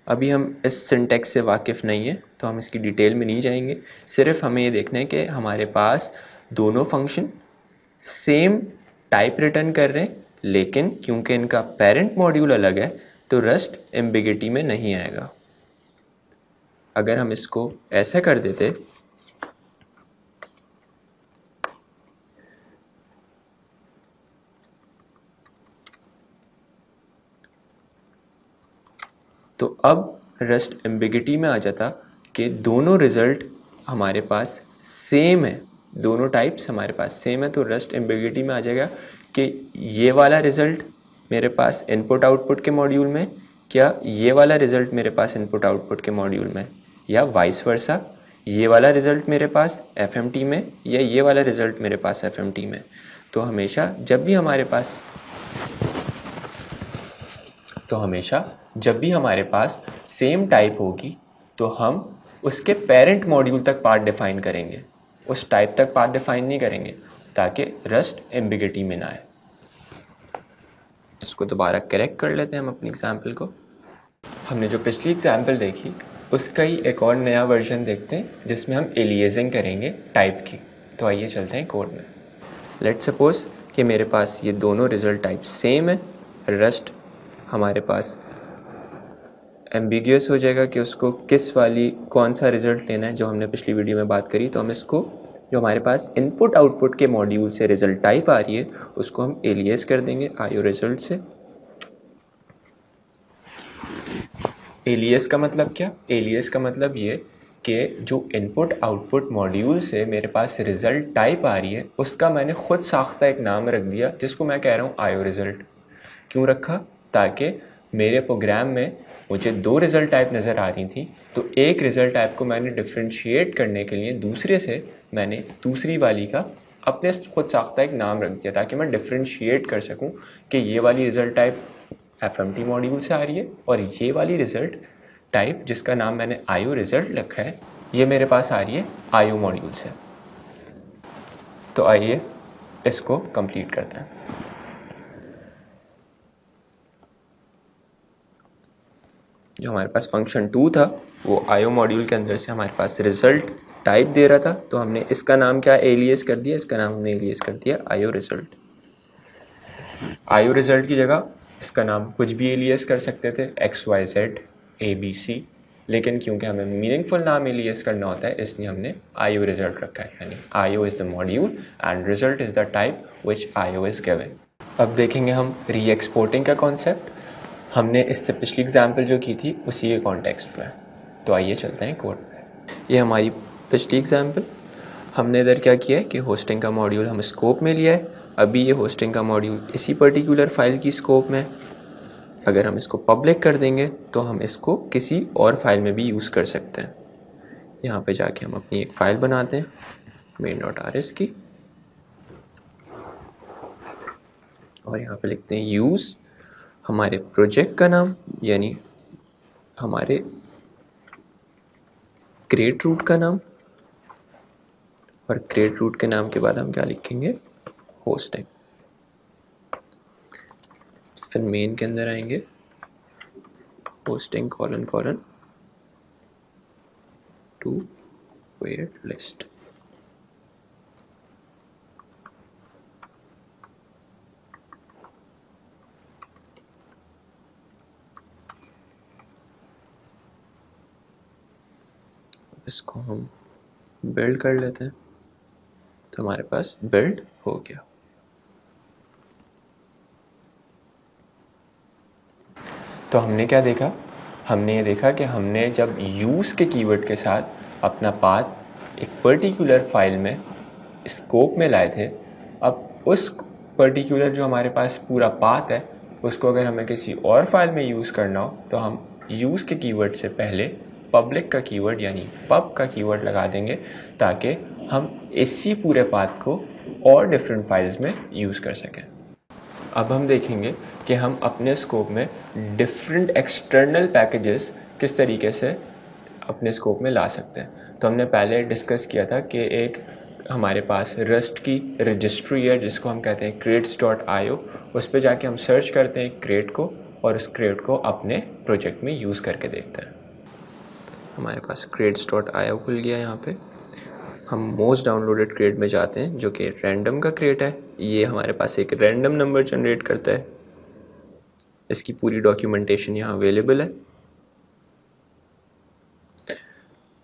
अभी हम इस सिंटैक्स से वाकिफ़ नहीं है तो हम इसकी डिटेल में नहीं जाएंगे। सिर्फ हमें ये देखना है कि हमारे पास दोनों फंक्शन सेम टाइप रिटर्न कर रहे हैं, लेकिन क्योंकि इनका पेरेंट मॉड्यूल अलग है तो रस्ट एम्बिगिटी में नहीं आएगा। अगर हम इसको ऐसा कर देते तो अब रस्ट एम्बिगिटी में आ जाता कि दोनों रिज़ल्ट हमारे पास सेम है, दोनों टाइप्स हमारे पास सेम है, तो रस्ट एम्बिगिटी में आ जाएगा कि ये वाला रिज़ल्ट मेरे पास इनपुट आउटपुट के मॉड्यूल में, क्या ये वाला रिज़ल्ट मेरे पास इनपुट आउटपुट के मॉड्यूल में, या वाइस वर्सा, ये वाला रिज़ल्ट मेरे पास एफएमटी में या ये वाला रिज़ल्ट मेरे पास एफएमटी में। तो हमेशा जब भी हमारे पास सेम टाइप होगी तो हम उसके पेरेंट मॉड्यूल तक पार्ट डिफाइन करेंगे, उस टाइप तक पार्ट डिफाइन नहीं करेंगे ताकि रस्ट एम्बिगिटी में ना आए। इसको दोबारा करेक्ट कर लेते हैं हम अपनी एग्जाम्पल को। हमने जो पिछली एग्जाम्पल देखी उसका ही एक और नया वर्जन देखते हैं जिसमें हम एलियासिंग करेंगे टाइप की। तो आइए चलते हैं कोड में। लेट सपोज कि मेरे पास ये दोनों रिजल्ट टाइप सेम है, रस्ट हमारे पास एम्बिगियस हो जाएगा कि उसको कौन सा रिज़ल्ट लेना है, जो हमने पिछली वीडियो में बात करी। तो हम इसको, जो हमारे पास इनपुट आउटपुट के मॉड्यूल से रिज़ल्ट टाइप आ रही है, उसको हम एलियास कर देंगे आईओ रिज़ल्ट से। एलियास का मतलब क्या? एलियास का मतलब ये कि जो इनपुट आउटपुट मॉड्यूल से मेरे पास रिज़ल्ट टाइप आ रही है उसका मैंने खुद साख्ता एक नाम रख दिया जिसको मैं कह रहा हूँ आईओ रिज़ल्ट। क्यों रखा? ताकि मेरे प्रोग्राम में मुझे 2 रिज़ल्ट टाइप नज़र आ रही थी, तो एक रिज़ल्ट टाइप को मैंने डिफ्रेंशिएट करने के लिए दूसरे से मैंने दूसरी वाली का अपने खुद साख्ता एक नाम रख दिया, ताकि मैं डिफ्रेंशिएट कर सकूं कि ये वाली रिज़ल्ट टाइप FMT मॉड्यूल से आ रही है और ये वाली रिज़ल्ट टाइप जिसका नाम मैंने IO रिज़ल्ट रखा है, ये मेरे पास आ रही है IO मॉड्यूल से। तो आइए इसको कंप्लीट करते हैं। जो हमारे पास फंक्शन 2 था वो IO मॉड्यूल के अंदर से हमारे पास रिज़ल्ट टाइप दे रहा था, तो हमने इसका नाम क्या एलियस कर दिया, इसका नाम हमने एलियस कर दिया IO रिज़ल्ट। IO रिज़ल्ट की जगह इसका नाम कुछ भी एलियस कर सकते थे, XYZ ABC, लेकिन क्योंकि हमें मीनिंगफुल नाम एलियस करना होता है इसलिए हमने IO रिज़ल्ट रखा है, यानी IO is the module end result is the type which IO is given. अब देखेंगे हम री एक्सपोर्टिंग का कॉन्सेप्ट। हमने इससे पिछली एग्जाम्पल जो की थी उसी के कॉन्टेक्स्ट में, तो आइए चलते हैं कोड पे। ये हमारी पिछली एग्जाम्पल, हमने इधर क्या किया है कि होस्टिंग का मॉड्यूल हम स्कोप में लिया है। अभी ये होस्टिंग का मॉड्यूल इसी पर्टिकुलर फाइल की स्कोप में, अगर हम इसको पब्लिक कर देंगे तो हम इसको किसी और फाइल में भी यूज़ कर सकते हैं। यहाँ पे जाके हम अपनी एक फ़ाइल बनाते हैं main.rs की, और यहाँ पे लिखते हैं यूज़ हमारे प्रोजेक्ट का नाम, यानी हमारे क्रिएट रूट का नाम, और क्रिएट रूट के नाम के बाद हम क्या लिखेंगे, होस्टिंग। फिर मेन के अंदर आएंगे hosting colon colon to wait list. इसको हम बिल्ड कर लेते हैं, तो हमारे पास बिल्ड हो गया। तो हमने क्या देखा, हमने ये देखा कि हमने जब यूज़ के कीवर्ड के साथ अपना पाथ एक पर्टिकुलर फाइल में स्कोप में लाए थे, अब उस पर्टिकुलर जो हमारे पास पूरा पाथ है उसको अगर हमें किसी और फाइल में यूज़ करना हो तो हम यूज़ के कीवर्ड से पहले पब्लिक का कीवर्ड यानी पब का कीवर्ड लगा देंगे, ताकि हम इसी पूरे पाथ को और डिफरेंट फाइल्स में यूज़ कर सकें। अब हम देखेंगे कि हम अपने स्कोप में डिफरेंट एक्सटर्नल पैकेजेस किस तरीके से अपने स्कोप में ला सकते हैं। तो हमने पहले डिस्कस किया था कि एक हमारे पास रस्ट की रजिस्ट्री है जिसको हम कहते हैं crates.io, उस पर जाके हम सर्च करते हैं क्रेट को और उस क्रेट को अपने प्रोजेक्ट में यूज़ करके देखते हैं। हमारे पास crates.io खुल गया। यहाँ पे हम मोस्ट डाउनलोडेड क्रेट में जाते हैं जो कि रैंडम का क्रेट है। ये हमारे पास एक रैंडम नंबर जनरेट करता है, इसकी पूरी डॉक्यूमेंटेशन यहाँ अवेलेबल है।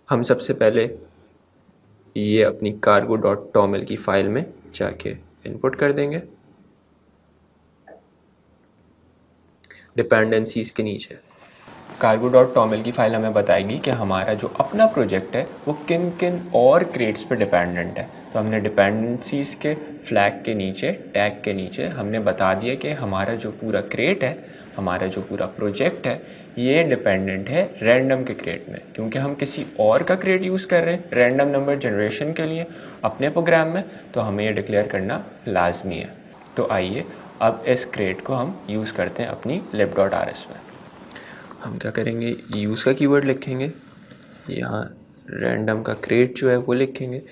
हम सबसे पहले ये अपनी cargo.toml की फ़ाइल में जाके इनपुट कर देंगे डिपेंडेंसीज़ के नीचे। cargo.toml की फ़ाइल हमें बताएगी कि हमारा जो अपना प्रोजेक्ट है वो किन किन और क्रेट्स पर डिपेंडेंट है। तो हमने डिपेंडेंसीज़ के फ्लैग के नीचे, टैग के नीचे हमने बता दिया कि हमारा जो पूरा क्रेट है, हमारा जो पूरा प्रोजेक्ट है, ये डिपेंडेंट है रैंडम के क्रेट में, क्योंकि हम किसी और का क्रेट यूज़ कर रहे हैं रैंडम नंबर जनरेशन के लिए अपने प्रोग्राम में, तो हमें ये डिक्लेयर करना लाजमी है। तो आइए अब इस क्रेट को हम यूज़ करते हैं अपनी lib.rs में। हम क्या करेंगे, यूज़ का कीवर्ड लिखेंगे, यहाँ रैंडम का क्रेट जो है वो लिखेंगे।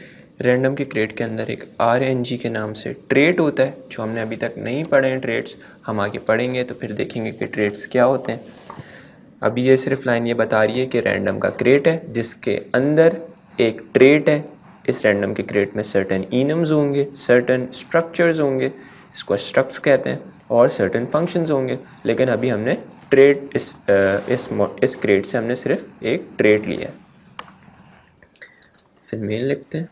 रैंडम के क्रेट के अंदर एक RNG के नाम से ट्रेट होता है, जो हमने अभी तक नहीं पढ़े हैं ट्रेट्स, हम आगे पढ़ेंगे तो फिर देखेंगे कि ट्रेट्स क्या होते हैं। अभी ये सिर्फ लाइन ये बता रही है कि रैंडम का क्रेट है जिसके अंदर एक ट्रेट है। इस रैंडम के क्रेट में सर्टेन इनम्स होंगे, सर्टेन स्ट्रक्चर्स होंगे, इसको स्ट्रक्ट्स कहते हैं, और सर्टेन फंक्शंस होंगे। लेकिन अभी हमने ट्रेट इस क्रेट से हमने सिर्फ एक ट्रेट लिया है। फिर मेन लिखते हैं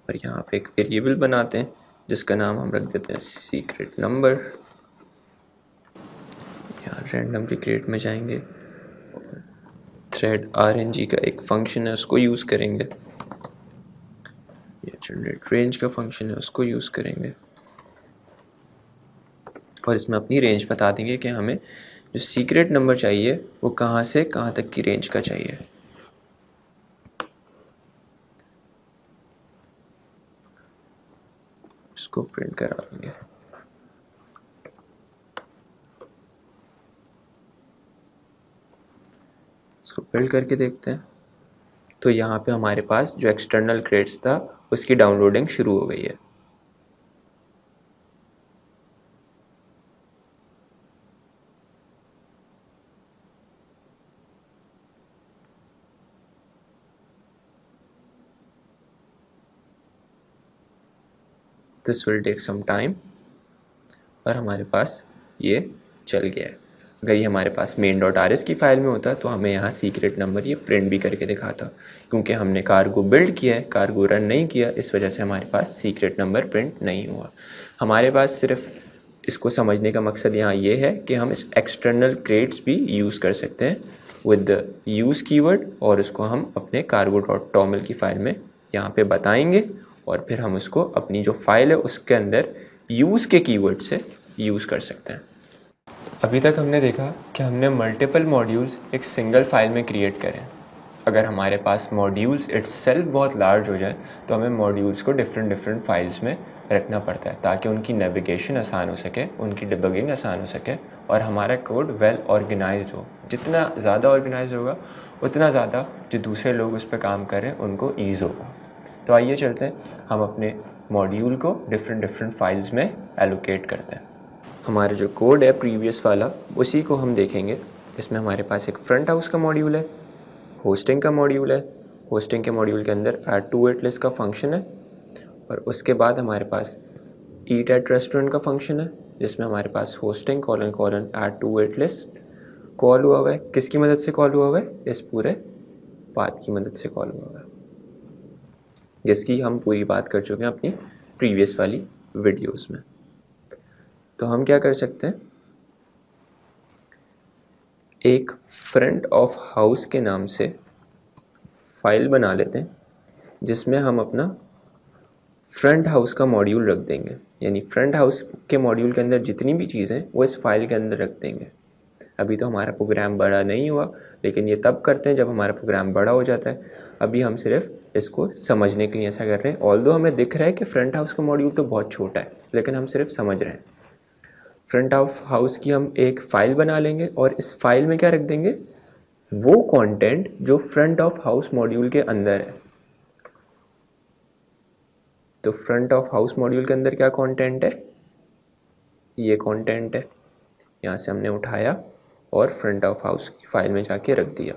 और यहाँ पे एक वेरिएबल बनाते हैं जिसका नाम हम रख देते हैं सीक्रेट नंबर। यहाँ रैंडम के क्रेट में जाएंगे और थ्रेड RNG का एक फंक्शन है उसको यूज़ करेंगे, ये जनरेट रेंज का फंक्शन है उसको यूज़ करेंगे। और इसमें अपनी रेंज बता देंगे कि हमें जो सीक्रेट नंबर चाहिए वो कहाँ से कहाँ तक की रेंज का चाहिए। इसको प्रिंट करा देंगे। इसको बिल्ड करके देखते हैं। तो यहाँ पे हमारे पास जो एक्सटर्नल क्रेट्स था उसकी डाउनलोडिंग शुरू हो गई है। This will take some time और हमारे पास ये चल गया है। अगर ये हमारे पास main.rs की फ़ाइल में होता तो हमें यहाँ सीक्रेट नंबर ये प्रिंट भी करके दिखाता। क्योंकि हमने कार्गो बिल्ड किया है, कार्गो रन नहीं किया, इस वजह से हमारे पास सीक्रेट नंबर प्रिंट नहीं हुआ। हमारे पास सिर्फ इसको समझने का मकसद यहाँ ये है कि हम इस एक्सटर्नल क्रेट्स भी यूज़ कर सकते हैं विद यूज़ कीवर्ड, और उसको हम अपने cargo.toml की फ़ाइल में यहाँ पे बताएंगे और फिर हम उसको अपनी जो फाइल है उसके अंदर यूज़ के कीवर्ड से यूज़ कर सकते हैं। अभी तक हमने देखा कि हमने मल्टीपल मॉड्यूल्स एक सिंगल फाइल में क्रिएट करें। अगर हमारे पास मॉड्यूल्स इटसेल्फ बहुत लार्ज हो जाए तो हमें मॉड्यूल्स को डिफरेंट फाइल्स में रखना पड़ता है ताकि उनकी नेविगेशन आसान हो सके, उनकी डिबगिंग आसान हो सके और हमारा कोड वेल ऑर्गेनाइज्ड हो। जितना ज़्यादा ऑर्गेनाइज होगा उतना ज़्यादा जो दूसरे लोग उस पर काम कर रहे हैं उनको ईज़ होगा। तो आइए चलते हैं, हम अपने मॉड्यूल को डिफरेंट फाइल्स में एलोकेट करते हैं। हमारा जो कोड है प्रीवियस वाला उसी को हम देखेंगे। इसमें हमारे पास एक फ्रंट हाउस का मॉड्यूल है, होस्टिंग का मॉड्यूल है, होस्टिंग के मॉड्यूल के अंदर ऐड टू वेट लिस्ट का फंक्शन है, और उसके बाद हमारे पास ईट एट रेस्टोरेंट का फंक्शन है जिसमें हमारे पास hosting : add to wait list call हुआ हुआ है। किसकी मदद से कॉल हुआ हुआ है? इस पूरे पाथ की मदद से कॉल हुआ हुआ है, जिसकी हम पूरी बात कर चुके हैं अपनी प्रीवियस वाली वीडियोस में। तो हम क्या कर सकते हैं, एक फ्रंट ऑफ हाउस के नाम से फाइल बना लेते हैं जिसमें हम अपना फ्रंट हाउस का मॉड्यूल रख देंगे। यानी फ्रंट हाउस के मॉड्यूल के अंदर जितनी भी चीज़ें वो इस फाइल के अंदर रख देंगे। अभी तो हमारा प्रोग्राम बड़ा नहीं हुआ, लेकिन ये तब करते हैं जब हमारा प्रोग्राम बड़ा हो जाता है। अभी हम सिर्फ इसको समझने के लिए ऐसा कर रहे हैं। ऑल्दो हमें दिख रहा है कि फ्रंट हाउस का मॉड्यूल तो बहुत छोटा है, लेकिन हम सिर्फ समझ रहे हैं। फ्रंट ऑफ हाउस की हम एक फ़ाइल बना लेंगे और इस फाइल में क्या रख देंगे, वो कंटेंट जो फ्रंट ऑफ हाउस मॉड्यूल के अंदर है। तो फ्रंट ऑफ हाउस मॉड्यूल के अंदर क्या कंटेंट है, ये कंटेंट है। यहाँ से हमने उठाया और फ्रंट ऑफ हाउस की फाइल में जाके रख दिया।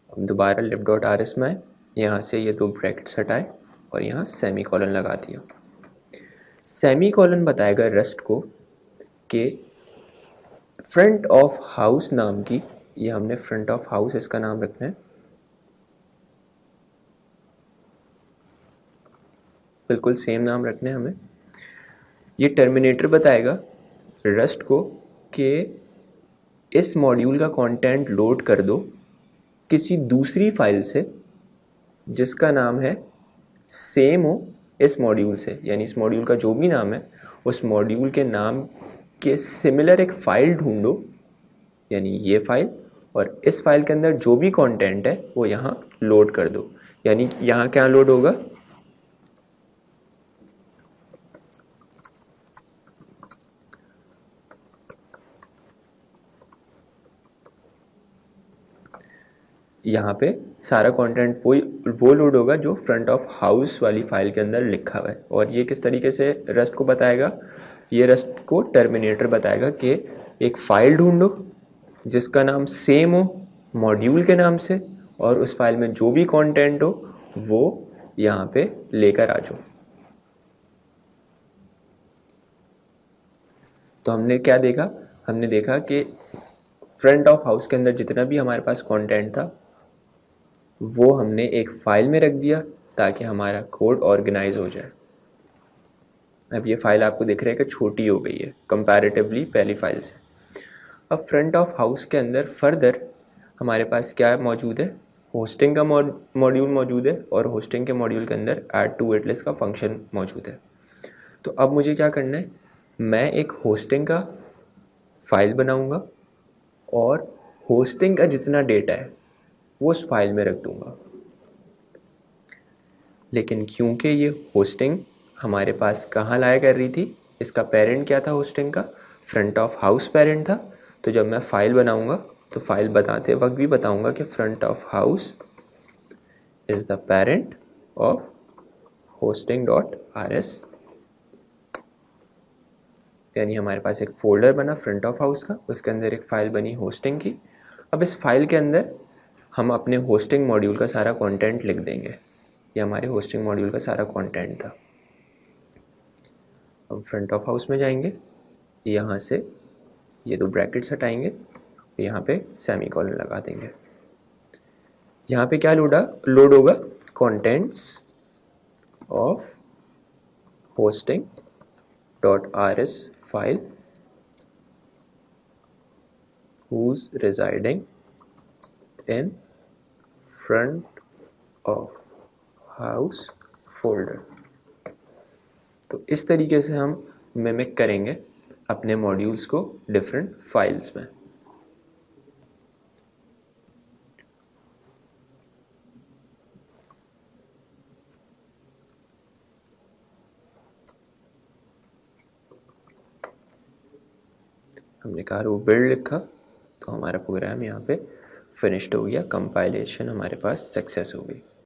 अब दोबारा lib.rs में आए, यहाँ से ये दो ब्रैकेट्स हटाए और यहाँ सेमीकोलन लगा दिया। सेमीकोलन बताएगा रस्ट को कि फ्रंट ऑफ हाउस नाम की, ये हमने फ्रंट ऑफ हाउस इसका नाम रखना है, बिल्कुल सेम नाम रखने हैं हमें। ये टर्मिनेटर बताएगा रस्ट को कि इस मॉड्यूल का कंटेंट लोड कर दो किसी दूसरी फाइल से जिसका नाम है सेम हो इस मॉड्यूल से। यानी इस मॉड्यूल का जो भी नाम है उस मॉड्यूल के नाम के सिमिलर एक फ़ाइल ढूंढो, यानी ये फाइल, और इस फाइल के अंदर जो भी कंटेंट है वो यहाँ लोड कर दो। यानी यहाँ क्या लोड होगा, यहाँ पे सारा कंटेंट वो लोड होगा जो फ्रंट ऑफ हाउस वाली फाइल के अंदर लिखा हुआ है। और ये किस तरीके से रस्ट को बताएगा, ये रस्ट को टर्मिनेटर बताएगा कि एक फ़ाइल ढूंढो जिसका नाम सेम हो मॉड्यूल के नाम से, और उस फाइल में जो भी कंटेंट हो वो यहाँ पे लेकर आ जाओ। तो हमने क्या देखा, हमने देखा कि फ्रंट ऑफ हाउस के अंदर जितना भी हमारे पास कंटेंट था वो हमने एक फ़ाइल में रख दिया ताकि हमारा कोड ऑर्गेनाइज हो जाए। अब ये फ़ाइल आपको दिख रहा है कि छोटी हो गई है कंपैरेटिवली पहली फ़ाइल से। अब फ्रंट ऑफ हाउस के अंदर फर्दर हमारे पास क्या मौजूद है, होस्टिंग का मॉड्यूल मौजूद है, और होस्टिंग के मॉड्यूल के अंदर ऐड टू वेट लिस्ट का फंक्शन मौजूद है। तो अब मुझे क्या करना है, मैं एक होस्टिंग का फाइल बनाऊंगा और होस्टिंग का जितना डेटा है वो उस फाइल में रख दूंगा। लेकिन क्योंकि ये होस्टिंग हमारे पास कहाँ लाया कर रही थी, इसका पेरेंट क्या था होस्टिंग का, फ्रंट ऑफ हाउस पेरेंट था। तो जब मैं फाइल बनाऊंगा तो फाइल बताते वक्त भी बताऊंगा कि front of house is the parent of hosting.rs, यानी हमारे पास एक फोल्डर बना फ्रंट ऑफ हाउस का, उसके अंदर एक फ़ाइल बनी होस्टिंग की। अब इस फाइल के अंदर हम अपने होस्टिंग मॉड्यूल का सारा कंटेंट लिख देंगे। ये हमारे होस्टिंग मॉड्यूल का सारा कंटेंट था। अब फ्रंट ऑफ हाउस में जाएंगे, यहाँ से ये दो ब्रैकेट्स हटाएंगे, यहाँ पे सेमीकोलन लगा देंगे। यहाँ पे क्या लोड होगा, contents of hosting.rs file who's residing in front of house folder। तो इस तरीके से हम मिमिक करेंगे अपने मॉड्यूल्स को डिफरेंट फाइल्स में। हमने कहा वो बिल्ड लिखा तो हमारा प्रोग्राम यहाँ पे फिनिश्ड हो गया, कंपाइलेशन हमारे पास सक्सेस हो गई।